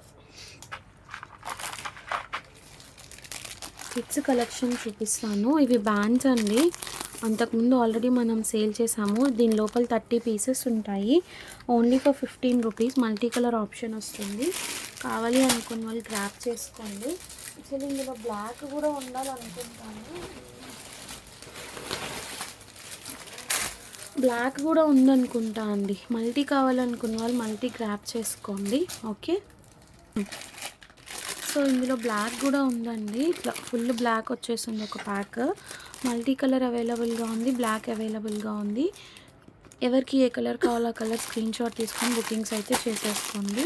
Speaker 1: కిడ్స్ కలెక్షన్ చూపిస్తాను. ఇవి బ్యాండ్స్ అండి, అంతకుముందు ఆల్రెడీ మనం సేల్ చేసాము. దీని లోపల 30 పీసెస్ ఉంటాయి. Only for 15 rupees. Multi colour option వస్తుంది. కావాలి అనుకున్న వాళ్ళు గ్రాప్ చేసుకోండి. అసలు ఇందులో బ్లాక్ కూడా ఉండాలనుకుంటాను, బ్లాక్ కూడా ఉందనుకుంటా అండి. మల్టీ కావాలనుకున్న వాళ్ళు మల్టీ గ్రాప్ చేసుకోండి. ఓకే, సో ఇందులో బ్లాక్ కూడా ఉందండి. ఇట్లా ఫుల్ బ్లాక్ వచ్చేసింది ఒక ప్యాక్. మల్టీ కలర్ అవైలబుల్గా ఉంది, బ్లాక్ అవైలబుల్గా ఉంది. ఎవరికి ఏ కలర్ కావాలో ఆ కలర్ స్క్రీన్ షాట్ తీసుకొని బుకింగ్స్ అయితే చేసేసుకోండి.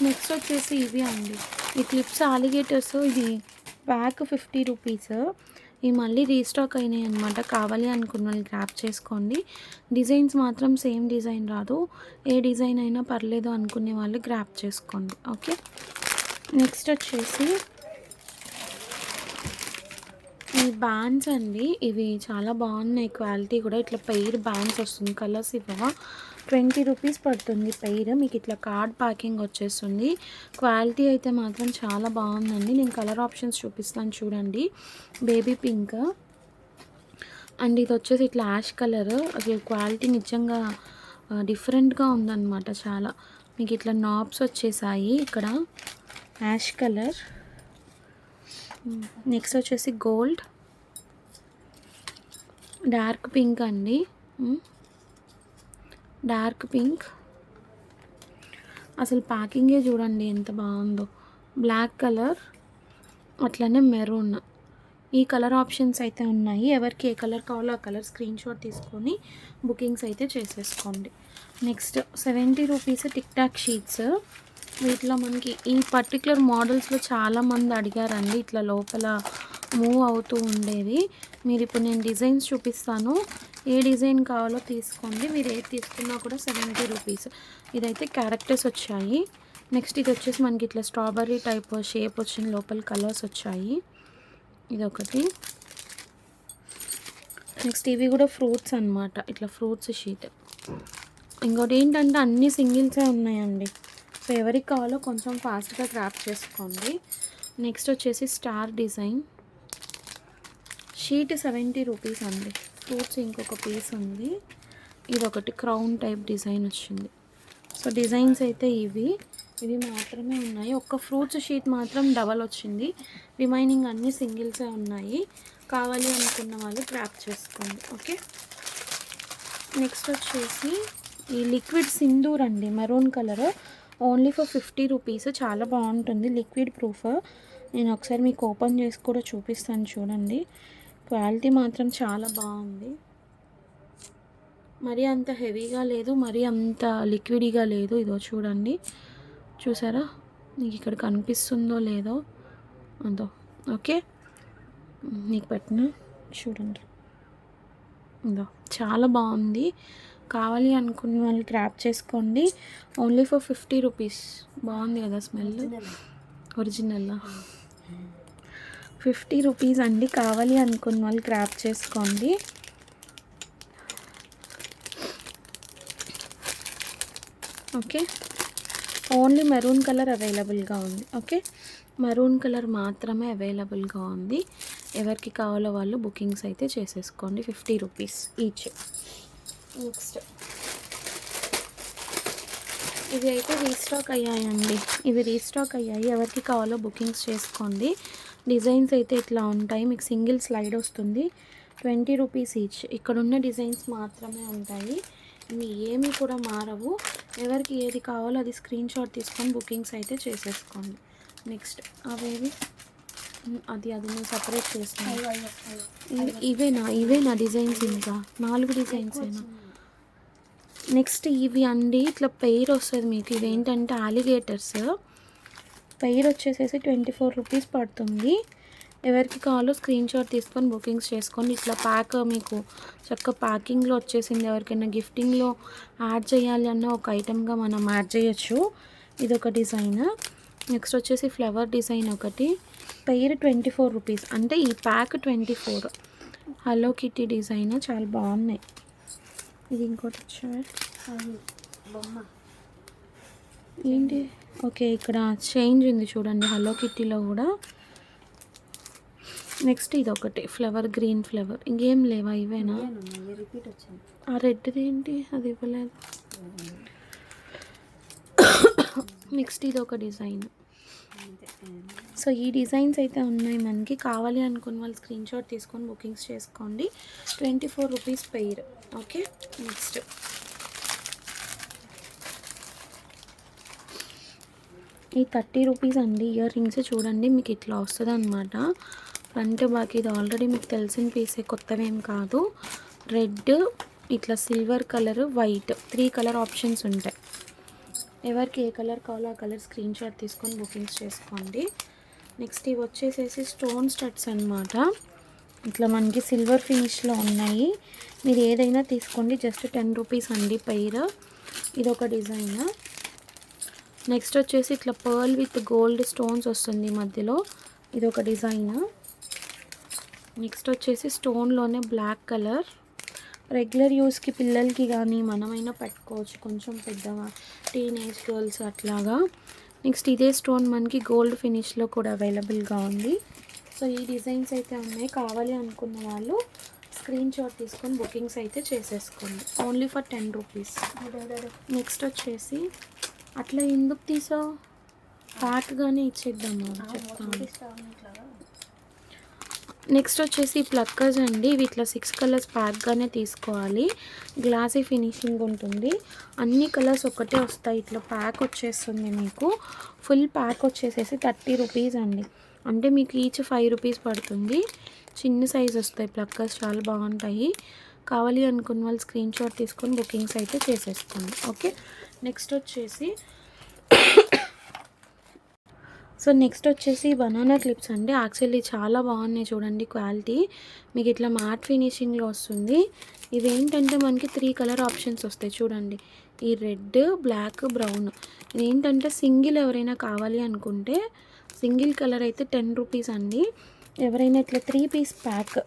Speaker 1: నెక్స్ట్ వచ్చేసి ఇవి అండి, ఈ క్లిప్స్ ఆలిగేటర్స్. ఇది ప్యాక్ 50 రూపీస్. ఇవి మళ్ళీ రీస్టాక్ అయినాయి అనమాట. కావాలి అనుకున్న వాళ్ళు గ్రాప్ చేసుకోండి. డిజైన్స్ మాత్రం సేమ్ డిజైన్ రాదు, ఏ డిజైన్ అయినా పర్లేదు అనుకునే వాళ్ళు గ్రాప్ చేసుకోండి. ఓకే, నెక్స్ట్ వచ్చేసి ఈ బ్యాండ్స్ అండి. ఇవి చాలా బాగున్నాయి, క్వాలిటీ కూడా. ఇట్లా పెయిర్ బ్యాండ్స్ వస్తుంది, కలర్స్ ఇవ్వవా. 20 రూపీస్ పడుతుంది పెయిర్. మీకు ఇట్లా కార్డ్ ప్యాకింగ్ వచ్చేస్తుంది. క్వాలిటీ అయితే మాత్రం చాలా బాగుందండి. నేను కలర్ ఆప్షన్స్ చూపిస్తాను చూడండి. బేబీ పింక్ అండ్ ఇది వచ్చేసి ఇట్లా యాష్ కలర్. అసలు క్వాలిటీ నిజంగా డిఫరెంట్గా ఉందన్నమాట చాలా. మీకు ఇట్లా నాబ్స్ వచ్చేసాయి ఇక్కడ. Ash colour. నెక్స్ట్ వచ్చేసి గోల్డ్, డార్క్ పింక్ అండి, డార్క్ పింక్. అసలు ప్యాకింగే చూడండి ఎంత బాగుందో. బ్లాక్ కలర్, అట్లనే మెరూన్. ఈ కలర్ ఆప్షన్స్ అయితే ఉన్నాయి. ఎవరికి ఏ కలర్ కావాలో ఆ కలర్ స్క్రీన్ షాట్ తీసుకొని బుకింగ్స్ అయితే చేసేసుకోండి. Next 70 rupees tic tac sheets. వీటిలో మనకి ఈ పర్టికులర్ మోడల్స్లో చాలామంది అడిగారండి, ఇట్లా లోపల మూవ్ అవుతూ ఉండేవి. మీరు ఇప్పుడు నేను డిజైన్స్ చూపిస్తాను, ఏ డిజైన్ కావాలో తీసుకోండి. మీరు ఏది తీసుకున్నా కూడా 70 రూపీస్. ఇదైతే క్యారెక్టర్స్ వచ్చాయి. నెక్స్ట్ ఇది వచ్చేసి మనకి ఇట్లా స్ట్రాబెర్రీ టైప్ షేప్ వచ్చిన లోపల కలర్స్ వచ్చాయి. ఇదొకటి. నెక్స్ట్ ఇవి కూడా ఫ్రూట్స్ అనమాట, ఇట్లా ఫ్రూట్స్ షీట్. ఇంకోటి ఏంటంటే అన్ని సింగిల్సే ఉన్నాయండి, సో ఎవరికి కావాలో కొంచెం ఫాస్ట్గా గ్రాప్ చేసుకోండి. నెక్స్ట్ వచ్చేసి స్టార్ డిజైన్ షీట్ 70 రూపీస్ అండి. ఫ్రూట్స్ ఇంకొక పీస్ ఉంది. ఇది ఒకటి క్రౌన్ టైప్ డిజైన్ వచ్చింది. సో డిజైన్స్ అయితే ఇవి మాత్రమే ఉన్నాయి. ఒక్క ఫ్రూట్స్ షీట్ మాత్రం డబల్ వచ్చింది, రిమైనింగ్ అన్నీ సింగిల్సే ఉన్నాయి. కావాలి అనుకున్న వాళ్ళు గ్రాప్ చేసుకోండి. ఓకే, నెక్స్ట్ వచ్చేసి ఈ లిక్విడ్ సింధూర్ అండి, maroon colour. Only for 50 rupees. చాలా బాగుంటుంది, లిక్విడ్ ప్రూఫ్. నేను ఒకసారి మీకు ఓపెన్ చేసి కూడా చూపిస్తాను చూడండి. క్వాలిటీ మాత్రం చాలా బాగుంది. మరీ అంత హెవీగా లేదు, మరీ అంత లిక్విడ్గా లేదు. ఇదో చూడండి, చూసారా? మీకు ఇక్కడ కనిపిస్తుందో లేదో అంతో. ఓకే, నీకు పెట్టిన చూడండి, ఇందో చాలా బాగుంది. కావాలి అనుకున్న వాళ్ళు గ్రాప్ చేసుకోండి. Only for 50 rupees. బాగుంది కదా స్మెల్, ఒరిజినల్. 50 రూపీస్ అండి. కావాలి అనుకున్న వాళ్ళు గ్రాప్ చేసుకోండి. ఓకే, ఓన్లీ మెరూన్ కలర్ అవైలబుల్గా ఉంది. ఓకే, మెరూన్ కలర్ మాత్రమే అవైలబుల్గా ఉంది. ఎవరికి కావాలో వాళ్ళు బుకింగ్స్ అయితే చేసేసుకోండి. 50 రూపీస్ ఈచ్. నెక్స్ట్ ఇవి అయితే రీస్టాక్ అయ్యాయండి. ఇవి రీస్టాక్ అయ్యాయి. ఎవరికి కావాలో బుకింగ్స్ చేసుకోండి. డిజైన్స్ అయితే ఇట్లా ఉంటాయి. మీకు సింగిల్ స్లైడ్ వస్తుంది. 20 రూపీస్ ఈచ్. ఇక్కడ ఉన్న డిజైన్స్ మాత్రమే ఉంటాయి. ఇవి ఏమీ కూడా మారవు. ఎవరికి ఏది కావాలో అది స్క్రీన్ షాట్ తీసుకొని బుకింగ్స్ అయితే చేసేసుకోండి. నెక్స్ట్ అవేవి అది నేను సపరేట్ చేస్తాను. ఇవేనా డిజైన్స్? ఇంకా 4 డిజైన్స్ అయినా. నెక్స్ట్ ఇవి అండి ఇట్లా పెయిర్ వస్తుంది మీకు. ఇవేంటంటే అలిగేటర్స్. పెయిర్ వచ్చేసేసి 24 రూపీస్ పడుతుంది. ఎవరికి కావాలో స్క్రీన్ షాట్ తీసుకొని బుకింగ్స్ చేసుకోండి. ఇట్లా ప్యాక్ మీకు చక్కగా ప్యాకింగ్లో వచ్చేసింది. ఎవరికైనా గిఫ్టింగ్లో యాడ్ చేయాలి అన్న ఒక ఐటెంగా మనం యాడ్ చేయొచ్చు. ఇది ఒక డిజైన్. నెక్స్ట్ వచ్చేసి ఫ్లవర్ డిజైన్ ఒకటి. పెయిర్ 24 రూపీస్, అంటే ఈ ప్యాక్ 24. హలో కిటీ డిజైన్ చాలా బాగున్నాయి. ఇది ఇంకోటి వచ్చారు బొమ్మ ఏంటి? ఓకే, ఇక్కడ చేంజ్ ఉంది చూడండి హలో కిటీలో కూడా. నెక్స్ట్ ఇది ఒకటి ఫ్లవర్, గ్రీన్ ఫ్లవర్. ఇంకేం లేవా? ఇవేనా? ఆ రెడ్ది ఏంటి? అది ఇవ్వలేదు. నెక్స్ట్ ఇది ఒక డిజైన్. సో ఈ డిజైన్స్ అయితే ఉన్నాయి మనకి. కావాలి అనుకున్న వాళ్ళు స్క్రీన్ షాట్ తీసుకొని బుకింగ్స్ చేసుకోండి. 24 రూపీస్ పెయిర్. ఓకే, నెక్స్ట్ ఈ 30 రూపీస్ అండి. ఇయర్ రింగ్స్ చూడండి మీకు ఇట్లా వస్తుంది అనమాట. Front back. ఇది ఆల్రెడీ మీకు తెలిసిన పీసే, కొత్తవేం కాదు. రెడ్, ఇట్లా silver colour, white, 3 colour options ఉంటాయి. ఎవరికి ఏ కలర్ కావాలో ఆ కలర్ స్క్రీన్ షాట్ తీసుకొని బుకింగ్స్ చేసుకోండి. నెక్స్ట్ ఇవి వచ్చేసేసి స్టోన్ స్టడ్స్ అనమాట. ఇట్లా మనకి సిల్వర్ ఫినిష్లో ఉన్నాయి. మీరు ఏదైనా తీసుకోండి. జస్ట్ 10 రూపీస్ అండి పెయిర్. ఇదొక డిజైన్. నెక్స్ట్ వచ్చేసి ఇట్లా పర్ల్ విత్ గోల్డ్ స్టోన్స్ వస్తుంది మధ్యలో. ఇదొక డిజైన్. నెక్స్ట్ వచ్చేసి స్టోన్లోనే బ్లాక్ కలర్. రెగ్యులర్ యూస్కి పిల్లలకి కానీ మనమైనా పెట్టుకోవచ్చు, కొంచెం పెద్దగా టీనేజ్ గర్ల్స్ అట్లాగా. నెక్స్ట్ ఇదే స్టోన్ మనకి గోల్డ్ ఫినిష్లో కూడా అవైలబుల్గా ఉంది. సో ఈ డిజైన్స్ అయితే ఉన్నాయి. కావాలి అనుకున్న వాళ్ళు స్క్రీన్ షాట్ తీసుకొని బుకింగ్స్ అయితే చేసేసుకోండి. Only for 10 rupees. నెక్స్ట్ వచ్చేసి అట్లా ఎందుకు తీసావు? ప్యాక్గానే ఇచ్చేద్దాము చెప్తాను. నెక్స్ట్ వచ్చేసి ప్లక్కర్స్ అండి. ఇవి ఇట్లా 6 కలర్స్ ప్యాక్గానే తీసుకోవాలి. గ్లాసీ ఫినిషింగ్ ఉంటుంది. అన్ని కలర్స్ ఒకటే వస్తాయి. ఇట్లా ప్యాక్ వచ్చేస్తుంది మీకు. ఫుల్ ప్యాక్ వచ్చేసేసి 30 రూపీస్ అండి. అంటే మీకు ఈచ్ 5 రూపీస్ పడుతుంది. చిన్న సైజ్ వస్తాయి ప్లక్కర్స్, చాలా బాగుంటాయి. కావాలి అనుకున్న వాళ్ళు స్క్రీన్ షాట్ తీసుకొని బుకింగ్స్ అయితే చేసేసుకోండి. ఓకే, నెక్స్ట్ వచ్చేసి నెక్స్ట్ వచ్చేసి బనానా క్లిప్స్ అండి. యాక్చువల్లీ చాలా బాగున్నాయి చూడండి క్వాలిటీ. మీకు ఇట్లా మ్యాట్ ఫినిషింగ్లో వస్తుంది. ఇవేంటంటే మనకి 3 కలర్ ఆప్షన్స్ వస్తాయి చూడండి. ఈ రెడ్, బ్లాక్, బ్రౌన్. ఇదేంటంటే సింగిల్ ఎవరైనా కావాలి అనుకుంటే సింగిల్ కలర్ అయితే 10 రూపీస్ అండి. ఎవరైనా ఇట్లా 3 పీస్ ప్యాక్,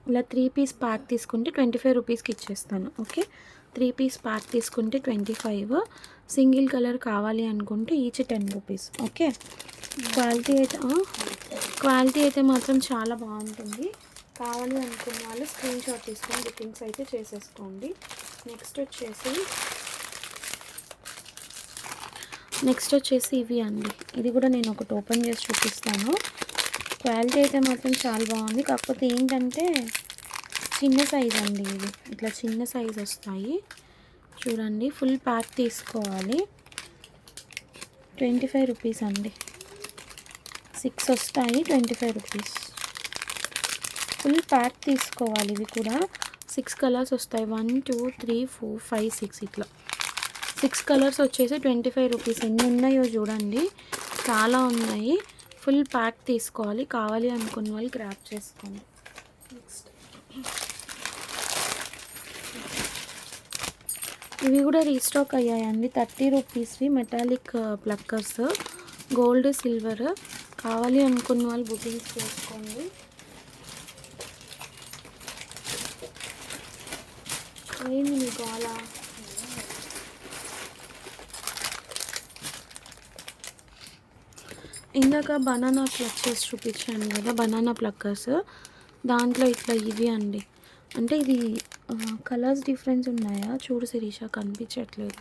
Speaker 1: ఇలా 3 పీస్ ప్యాక్ తీసుకుంటే 25 రూపీస్కి ఇచ్చేస్తాను. ఓకే, 3 పీస్ ప్యాక్ తీసుకుంటే 25. సింగిల్ కలర్ కావాలి అనుకుంటే ఈచ్ 10 రూపీస్. ఓకే, క్వాలిటీ అయితే మాత్రం చాలా బాగుంటుంది. కావాలి అనుకున్న వాళ్ళు స్క్రీన్ షాట్ తీసుకొని బుకింగ్స్ అయితే చేసేసుకోండి. నెక్స్ట్ వచ్చేసి ఇవి అండి. ఇది కూడా నేను ఒకటి ఓపెన్ చేసి చూపిస్తాను. క్వాలిటీ అయితే మాత్రం చాలా బాగుంది. కాకపోతే ఏంటంటే చిన్న సైజ్ అండి. ఇవి ఇట్లా చిన్న సైజ్ వస్తాయి చూడండి. ఫుల్ ప్యాక్ తీసుకోవాలి. 25 రూపీస్ అండి. 6 వస్తాయి, 25 రూపీస్. ఫుల్ ప్యాక్ తీసుకోవాలి. ఇవి కూడా 6 కలర్స్ వస్తాయి. 1 2 3 4 5 6 ఇట్లా 6 కలర్స్ వచ్చేసి 25 రూపీస్. ఎన్ని ఉన్నాయో చూడండి, చాలా ఉన్నాయి. ఫుల్ ప్యాక్ తీసుకోవాలి. కావాలి అనుకున్న వాళ్ళు గ్రాబ్ చేసుకోండి. నెక్స్ట్ ఇవి కూడా రీస్టాక్ అయ్యాయండి. 30 రూపీస్వి మెటాలిక్ ప్లక్కర్స్, గోల్డ్ సిల్వర్. కావాలి అనుకున్న వాళ్ళు బుకింగ్స్ చేసుకోండి. ఏంది మీ గోళ? ఇందాక బనానా ప్లక్కర్స్ చూపించాను కదా, బనానా ప్లక్కర్స్. దాంట్లో ఇట్లా ఇవి అండి. అంటే ఇది కలర్స్ డిఫరెన్స్ ఉన్నాయా చూడు శిరీష, కనిపించట్లేదు.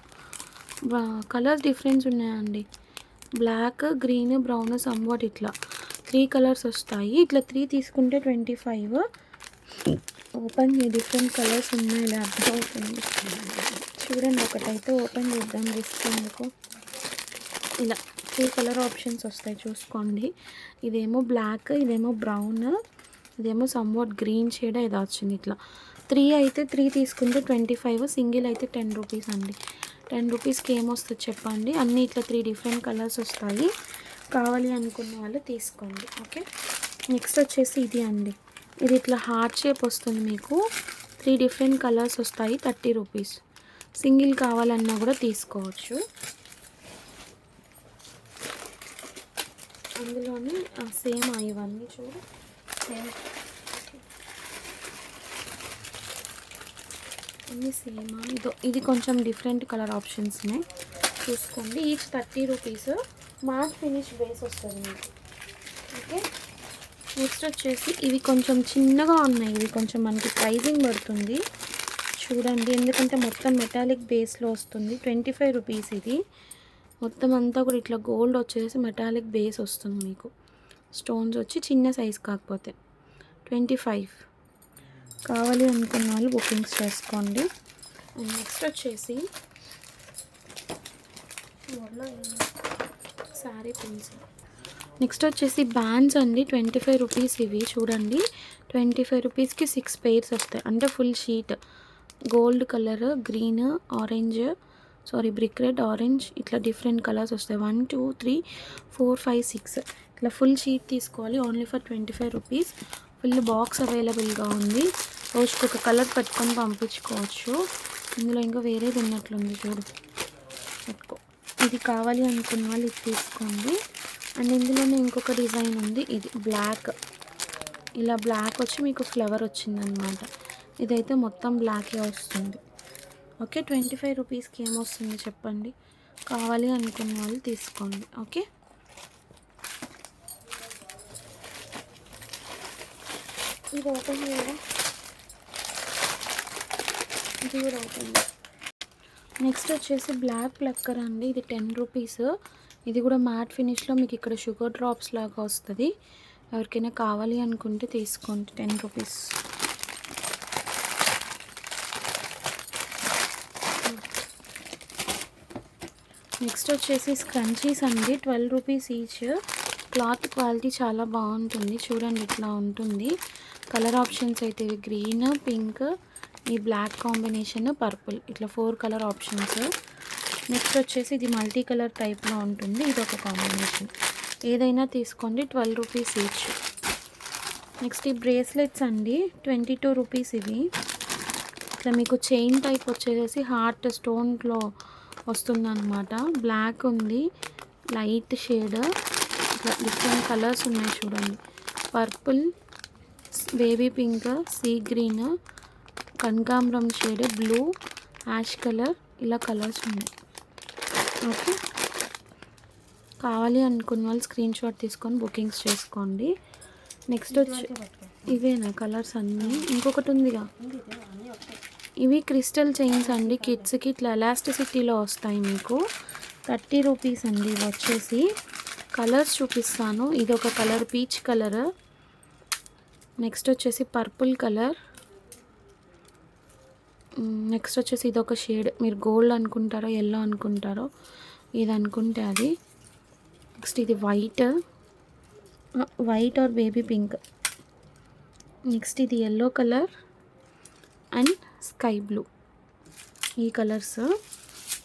Speaker 1: కలర్స్ డిఫరెన్స్ ఉన్నాయండి. బ్లాక్, గ్రీన్, బ్రౌన్, సమ్వాట్ ఇట్లా 3 కలర్స్ వస్తాయి. ఇట్లా 3 తీసుకుంటే 25. ఓపెన్ డిఫరెంట్ కలర్స్ ఉన్నాయి, అర్థం అవుతుంది చూడండి. ఒకటైతే ఓపెన్ చేద్దాం రిస్క్ ఎందుకు. ఇలా 3 కలర్ ఆప్షన్స్ వస్తాయి చూసుకోండి. ఇదేమో బ్లాక్, ఇదేమో బ్రౌన్, ఇదేమో సమ్వాట్ గ్రీన్ షేడ్ ఏదో వచ్చింది. ఇట్లా 3 అయితే 3 తీసుకుంటే 25, సింగిల్ అయితే 10 రూపీస్ అండి. 10 రూపీస్కి ఏమొస్తుంది చెప్పండి. అన్నీ ఇట్లా 3 డిఫరెంట్ కలర్స్ వస్తాయి. కావాలి అనుకున్న వాళ్ళు తీసుకోండి. ఓకే, నెక్స్ట్ వచ్చేసి ఇది అండి. ఇది ఇట్లా హార్ట్ షేప్ వస్తుంది మీకు. 3 డిఫరెంట్ కలర్స్ వస్తాయి. 30 రూపీస్. సింగిల్ కావాలన్నా కూడా తీసుకోవచ్చు. అందులోనే సేమ్ ఇవన్నీ చూడు సేమ్, అన్నీ సేమా? ఇది కొంచెం డిఫరెంట్ కలర్ ఆప్షన్స్ ఉన్నాయి చూసుకోండి. Each 30 rupees. Matte finish base వస్తుంది మీకు. ఓకే, నెక్స్ట్ వచ్చేసి ఇవి కొంచెం చిన్నగా ఉన్నాయి. ఇవి కొంచెం మనకి ప్రైజింగ్ పడుతుంది చూడండి, ఎందుకంటే మొత్తం మెటాలిక్ బేస్లో వస్తుంది. 25 రూపీస్ ఇది. మొత్తం అంతా కూడా ఇట్లా గోల్డ్ వచ్చేసి మెటాలిక్ బేస్ వస్తుంది మీకు. స్టోన్స్ వచ్చి చిన్న సైజ్ కాకపోతే 25. కావాలి అనుకున్న వాళ్ళు బుకింగ్స్ చేసుకోండి. అండ్ నెక్స్ట్ వచ్చేసి శారీ పిన్స్. నెక్స్ట్ వచ్చేసి బ్యాండ్స్ అండి. 25 రూపీస్ ఇవి చూడండి. 25 రూపీస్కి 6 పెయిర్స్ వస్తాయి. అంటే full sheet gold colour, green, orange, brick red, orange ఇట్లా డిఫరెంట్ కలర్స్ వస్తాయి. 1 2 3 4 5 6 ఇట్లా ఫుల్ షీట్ తీసుకోవాలి. Only for 25 rupees. Full box అవైలబుల్గా ఉంది. రోజుకి ఒక కలర్ పెట్టుకొని పంపించుకోవచ్చు. ఇందులో ఇంకా వేరేది ఉన్నట్లుంది చూడు, పెట్టుకో. ఇది కావాలి అనుకున్న వాళ్ళు ఇది తీసుకోండి. అండ్ ఇందులోనే ఇంకొక డిజైన్ ఉంది. ఇది బ్లాక్, ఇలా బ్లాక్ వచ్చి మీకు ఫ్లవర్ వచ్చిందనమాట. ఇదైతే మొత్తం బ్లాకే వస్తుంది. ఓకే, 25 రూపీస్కి ఏమొస్తుంది చెప్పండి. కావాలి అనుకున్న వాళ్ళు తీసుకోండి. ఓకే, ఇది ఓపెన్ చేయడం, ఇది కూడా ఓపెన్. నెక్స్ట్ వచ్చేసి బ్లాక్ ప్లక్కర్ అండి. ఇది 10 రూపీస్. ఇది కూడా మ్యాట్ ఫినిష్లో మీకు ఇక్కడ షుగర్ డ్రాప్స్ లాగా వస్తుంది. ఎవరికైనా కావాలి అనుకుంటే తీసుకోండి. 10 రూపీస్. నెక్స్ట్ వచ్చేసి స్క్రంచీస్ అండి. 12 రూపీస్ ఈచ్. క్లాత్ క్వాలిటీ చాలా బాగుంటుంది చూడండి, ఇట్లా ఉంటుంది. కలర్ ఆప్షన్స్ అయితే ఇవి గ్రీన్, పింక్, ఈ బ్లాక్ కాంబినేషన్, పర్పుల్, ఇట్లా 4 కలర్ ఆప్షన్స్. నెక్స్ట్ వచ్చేసి ఇది మల్టీ కలర్ టైప్లో ఉంటుంది. ఇది ఒక కాంబినేషన్. ఏదైనా తీసుకోండి. 12 రూపీస్ ఈచ్. నెక్స్ట్ ఈ బ్రేస్లెట్స్ అండి. 22 రూపీస్ ఇవి. ఇట్లా మీకు చైన్ టైప్ వచ్చేసి హార్ట్ స్టోన్లో వస్తుందన్నమాట. బ్లాక్ ఉంది, లైట్ షేడ్, ఇట్లా డిఫరెంట్ కలర్స్ ఉన్నాయి చూడండి. Purple, baby pink, sea green, కనకాంబరం షేడ్, బ్లూ, యాష్ కలర్, ఇలా కలర్స్ ఉన్నాయి. ఓకే, కావాలి అనుకున్న వాళ్ళు స్క్రీన్ షాట్ తీసుకొని బుకింగ్స్ చేసుకోండి. నెక్స్ట్ వచ్చి ఇవేనా కలర్స్ అన్నీ? ఇంకొకటి ఉందిగా, ఇవి క్రిస్టల్ చైన్స్ అండి. కిడ్స్కి ఇట్లా ఎలాస్టిసిటీలో వస్తాయి మీకు. 30 రూపీస్ అండి. ఇవి వచ్చేసి కలర్స్ చూపిస్తాను. ఇది ఒక కలర్ పీచ్ కలర్, నెక్స్ట్ వచ్చేసి పర్పుల్ కలర్, నెక్స్ట్ వచ్చేసి ఇది ఒక షేడ్. మీరు గోల్డ్ అనుకుంటారో ఎల్లో అనుకుంటారో, ఇది అనుకుంటే అది. నెక్స్ట్ ఇది white or baby pink. Next ఇది yellow colour and sky blue, ఈ కలర్స్.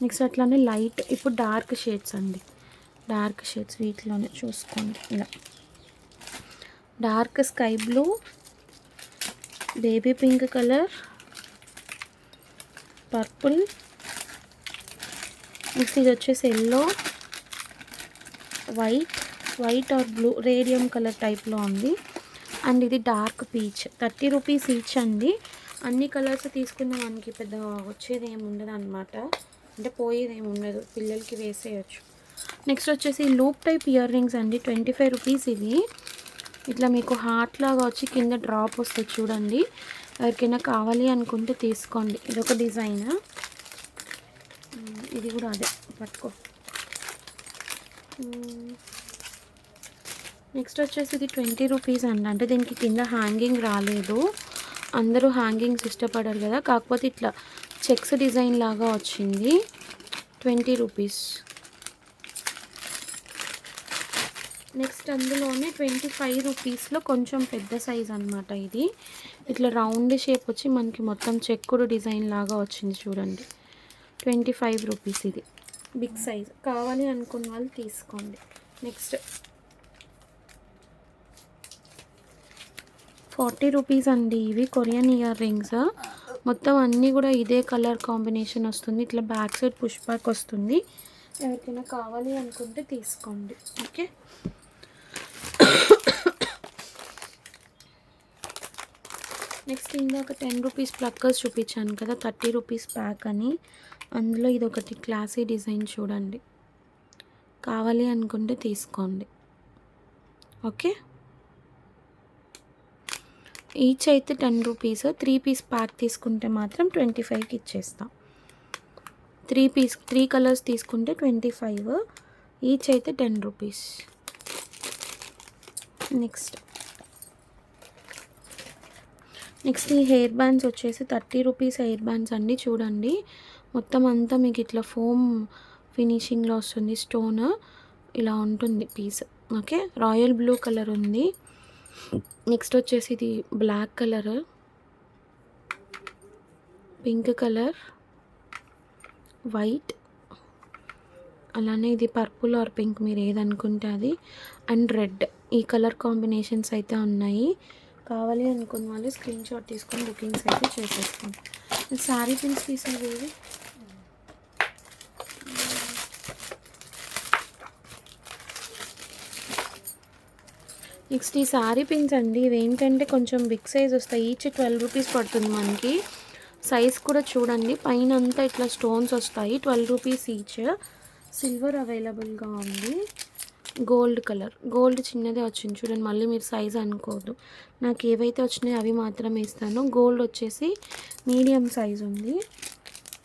Speaker 1: నెక్స్ట్ అట్లానే లైట్, ఇప్పుడు డార్క్ షేడ్స్ అండి. డార్క్ షేడ్స్ వీటిలోనే చూసుకోండి. ఇలా dark sky blue, baby pink colour, purple, next ఇది వచ్చేసి yellow, white or blue radium colour టైప్లో ఉంది. అండ్ ఇది డార్క్ పీచ్. 30 రూపీస్ ఈచ్ అండి. అన్ని కలర్స్ తీసుకున్న మనకి పెద్ద వచ్చేది ఏమి ఉండదు అనమాట, అంటే పోయేది ఏమి ఉండదు, పిల్లలకి వేసేయచ్చు. నెక్స్ట్ వచ్చేసి లూప్ టైప్ ఇయర్ రింగ్స్ అండి. 25 రూపీస్ ఇది. ఇట్లా మీకు హార్ట్ లాగా వచ్చి కింద డ్రాప్ వస్తుంది చూడండి. ఎవరికైనా కావాలి అనుకుంటే తీసుకోండి. ఇదొక డిజైన్, ఇది కూడా అదే పట్టుకో. నెక్స్ట్ వచ్చేసి ఇది 20 రూపీస్ అండి. అంటే దీనికి కింద హ్యాంగింగ్ రాలేదు, అందరూ హ్యాంగింగ్స్ ఇష్టపడరు కదా, కాకపోతే ఇట్లా చెక్స్ డిజైన్ లాగా వచ్చింది. 20 రూపీస్. నెక్స్ట్ అందులోనే 25 రూపీస్లో కొంచెం పెద్ద సైజ్ అనమాట ఇది. ఇట్లా రౌండ్ షేప్ వచ్చి మనకి మొత్తం చెక్కుడు డిజైన్ లాగా వచ్చింది చూడండి. 25 రూపీస్ ఇది బిగ్ సైజ్. కావాలి అనుకున్న వాళ్ళు తీసుకోండి. నెక్స్ట్ 40 రూపీస్ అండి. ఇవి కొరియన్ ఇయర్ రింగ్స్. మొత్తం అన్నీ కూడా ఇదే కలర్ కాంబినేషన్ వస్తుంది. ఇట్లా బ్యాక్ సైడ్ పుష్ బ్యాక్ వస్తుంది. ఎవరికైనా కావాలి అనుకుంటే తీసుకోండి. ఓకే. నెక్స్ట్ ఇందాక 10 రూపీస్ ప్లక్కర్స్ చూపించాను కదా, 30 రూపీస్ ప్యాక్ అని. అందులో ఇది ఒకటి క్లాసీ డిజైన్ చూడండి. కావాలి అనుకుంటే తీసుకోండి. ఓకే. ఈచ్ అయితే 10 రూపీస్. 3 పీస్ ప్యాక్ తీసుకుంటే మాత్రం 25కి ఇచ్చేస్తాం. 3 కలర్స్ తీసుకుంటే 25, ఈచ్ అయితే 10 రూపీస్. నెక్స్ట్ ఈ హెయిర్ బ్యాండ్స్ వచ్చేసి 30 రూపీస్ హెయిర్ బ్యాండ్స్ అండి. చూడండి మొత్తం అంతా మీకు ఇట్లా ఫోమ్ ఫినిషింగ్లో వస్తుంది. స్టోన్ ఇలా ఉంటుంది piece. Okay. Royal blue colour ఉంది. నెక్స్ట్ వచ్చేసి ఇది black colour, pink colour, white, అలానే ఇది పర్పుల్ ఆర్ పింక్, మీరు ఏదనుకుంటే అది, అండ్ రెడ్. ఈ కలర్ కాంబినేషన్స్ అయితే ఉన్నాయి. కావాలి అనుకున్న వాళ్ళు స్క్రీన్ షాట్ తీసుకొని బుకింగ్స్ అయితే చేసేసుకోండి. శారీ పిన్స్ తీసేవి. నెక్స్ట్ ఈ శారీ పిన్స్ అండి. ఇవి ఏంటంటే కొంచెం బిగ్ సైజ్ వస్తాయి. ఈచ్ 12 రూపీస్ పడుతుంది మనకి. సైజ్ కూడా చూడండి, పైన అంతా ఇట్లా స్టోన్స్ వస్తాయి. 12 రూపీస్ ఈచ్. సిల్వర్ అవైలబుల్గా ఉంది. గోల్డ్ కలర్, గోల్డ్ చిన్నదే వచ్చింది చూడండి. మళ్ళీ మీరు సైజ్ అనుకోవద్దు, నాకు ఏవైతే వచ్చినాయో అవి మాత్రమే ఇస్తాను. గోల్డ్ వచ్చేసి మీడియం సైజ్ ఉంది.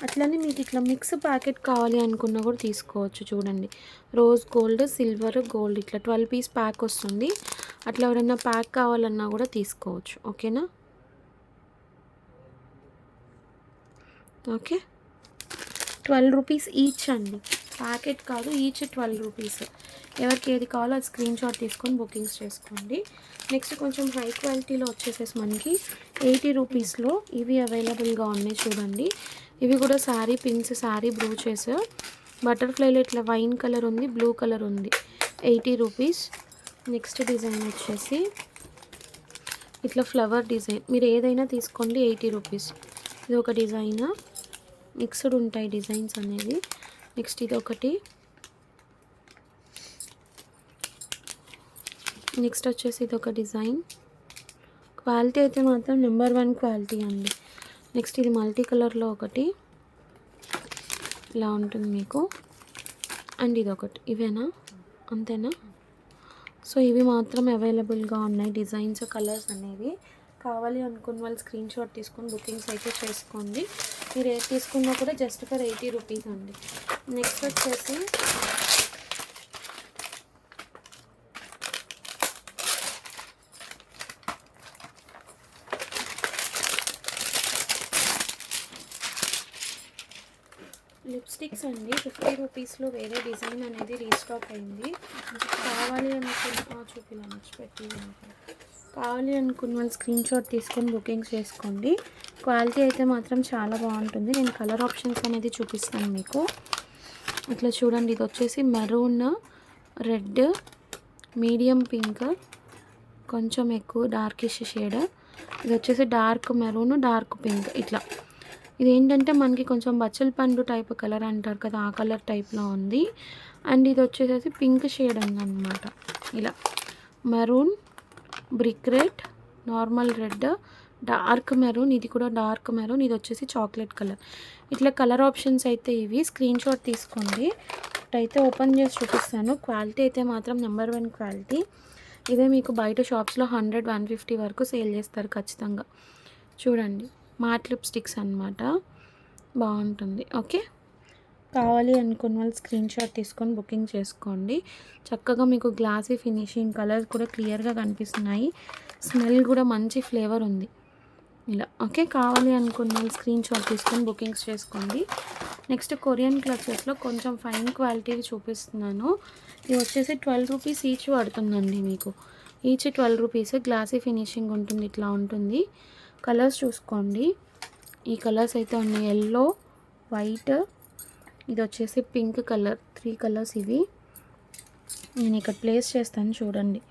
Speaker 1: అట్లనే మీకు ఇట్లా మిక్స్ ప్యాకెట్ కావాలి అనుకున్నా కూడా తీసుకోవచ్చు. చూడండి, రోజ్ గోల్డ్, సిల్వర్, గోల్డ్ ఇట్లా 12 పీస్ ప్యాక్ వస్తుంది. అట్లా ఎవరైనా ప్యాక్ కావాలన్నా కూడా తీసుకోవచ్చు. ఓకేనా. ఓకే. 12 రూపీస్ ఈచ్ అండి, ప్యాకెట్ కాదు, ఈచ్ 12 రూపీస్. ఎవరికి ఏది కావాలో అది స్క్రీన్ షాట్ తీసుకొని బుకింగ్స్ చేసుకోండి. నెక్స్ట్ కొంచెం హై క్వాలిటీలో వచ్చేసేసి మనకి 80 రూపీస్లో ఇవి అవైలబుల్గా ఉన్నాయి చూడండి. ఇవి కూడా శారీ పిన్స్, శారీ బ్రూచెస్. బటర్ఫ్లైలో ఇట్లా వైన్ కలర్ ఉంది, బ్లూ కలర్ ఉంది. 80 రూపీస్. నెక్స్ట్ డిజైన్ వచ్చేసి ఇట్లా ఫ్లవర్ డిజైన్, మీరు ఏదైనా తీసుకోండి. 80 రూపీస్. ఇది ఒక డిజైన్, మిక్స్డ్ ఉంటాయి డిజైన్స్ అనేది. నెక్స్ట్ ఇది ఒకటి. నెక్స్ట్ వచ్చేసి ఇది ఒక డిజైన్. క్వాలిటీ అయితే మాత్రం నెంబర్ 1 క్వాలిటీ అండి. నెక్స్ట్ ఇది మల్టీ కలర్లో ఒకటి ఇలా ఉంటుంది మీకు. అండ్ ఇది ఒకటి. ఇవేనా, అంతేనా? సో ఇవి మాత్రం అవైలబుల్గా ఉన్నాయి డిజైన్స్, కలర్స్ అనేవి. కావాలి అనుకున్న వాళ్ళు స్క్రీన్ షాట్ తీసుకొని బుకింగ్స్ అయితే చేసుకోండి. మీరు ఏది తీసుకున్నా కూడా జస్ట్ ఫర్ 80 రూపీస్ అండి. నెక్స్ట్ వచ్చేసి లిప్స్టిక్స్ అండి. 50 రూపీస్లో వేరే డిజైన్ అనేది రీస్టాక్ అయింది. కావాలి అనుకున్న కావాలి అనుకున్న వాళ్ళు స్క్రీన్ షాట్ తీసుకొని బుకింగ్స్ చేసుకోండి. క్వాలిటీ అయితే మాత్రం చాలా బాగుంటుంది. నేను కలర్ ఆప్షన్స్ అనేది చూపిస్తాను మీకు. ఇట్లా చూడండి, ఇది వచ్చేసి మెరూన్, రెడ్, మీడియం పింక్, కొంచెం ఎక్కువ డార్కిష్ షేడ్. ఇది వచ్చేసి డార్క్ మెరూన్, డార్క్ పింక్ ఇట్లా. ఇదేంటంటే మనకి కొంచెం బచ్చల పండు టైప్ కలర్ అంటారు కదా, ఆ కలర్ టైప్లో ఉంది. అండ్ ఇది వచ్చేసేసి పింక్ షేడ్ ఉందన్నమాట. ఇలా maroon, brick red, normal red, dark maroon, ఇది కూడా డార్క్ మెరూన్, ఇది వచ్చేసి చాక్లెట్ కలర్. ఇట్లా కలర్ ఆప్షన్స్ అయితే ఇవి. స్క్రీన్ షాట్ తీసుకోండి. అయితే ఓపెన్ చేసి చూపిస్తాను. క్వాలిటీ అయితే మాత్రం నెంబర్ 1 క్వాలిటీ. ఇదే మీకు బయట షాప్స్లో 100-150 వరకు సేల్ చేస్తారు ఖచ్చితంగా. చూడండి, మ్యాట్ లిప్స్టిక్స్ అనమాట. బాగుంటుంది. ఓకే, కావాలి అనుకున్న వాళ్ళు స్క్రీన్ షాట్ తీసుకొని బుకింగ్ చేసుకోండి. చక్కగా మీకు గ్లాసీ ఫినిషింగ్, కలర్స్ కూడా క్లియర్గా కనిపిస్తున్నాయి. స్మెల్ కూడా మంచి ఫ్లేవర్ ఉంది ఇలా. ఓకే, కావాలి అనుకున్న వాళ్ళు స్క్రీన్ షాట్ తీసుకొని బుకింగ్స్ చేసుకోండి. నెక్స్ట్ కొరియన్ క్లచెస్లో కొంచెం ఫైన్ క్వాలిటీ చూపిస్తున్నాను. ఇది వచ్చేసి 12 రూపీస్ ఈచ్ పడుతుందండి మీకు. Each 12 rupees. గ్లాసీ ఫినిషింగ్ ఉంటుంది, ఇట్లా ఉంటుంది. కలర్స్ చూసుకోండి. ఈ కలర్స్ అయితే ఉన్నాయి, ఎల్లో, వైట్, ఇది వచ్చేసి పింక్ కలర్. 3 కలర్స్ ఇవి. నేను ఇక్కడ ప్లేస్ చేస్తాను చూడండి.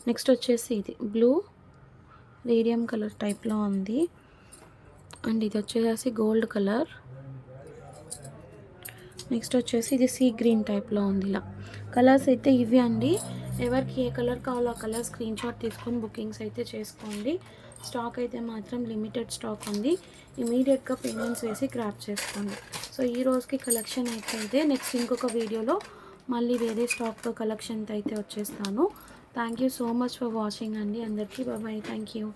Speaker 1: నెక్స్ట్ వచ్చేసి ఇది బ్లూ రేడియం కలర్ టైప్లో ఉంది. అండ్ ఇది వచ్చేసి గోల్డ్ కలర్. నెక్స్ట్ వచ్చేసి ఇది సీ గ్రీన్ టైప్లో ఉంది. ఇలా కలర్స్ అయితే ఇవి అండి. ఎవరికి ఏ కలర్ కావాలో ఆ కలర్ స్క్రీన్ షాట్ తీసుకొని బుకింగ్స్ అయితే చేసుకోండి. స్టాక్ అయితే మాత్రం లిమిటెడ్ స్టాక్ ఉంది. ఇమీడియట్గా పేమెంట్స్ వేసి గ్రాప్ చేసుకోండి. సో ఈ రోజుకి కలెక్షన్ అయితే నెక్స్ట్ ఇంకొక వీడియోలో మళ్ళీ వేరే స్టాక్తో కలెక్షన్తో అయితే వచ్చేస్తాను. Thank you so much for watching అండి. అందరికీ బాయ్. Thank you.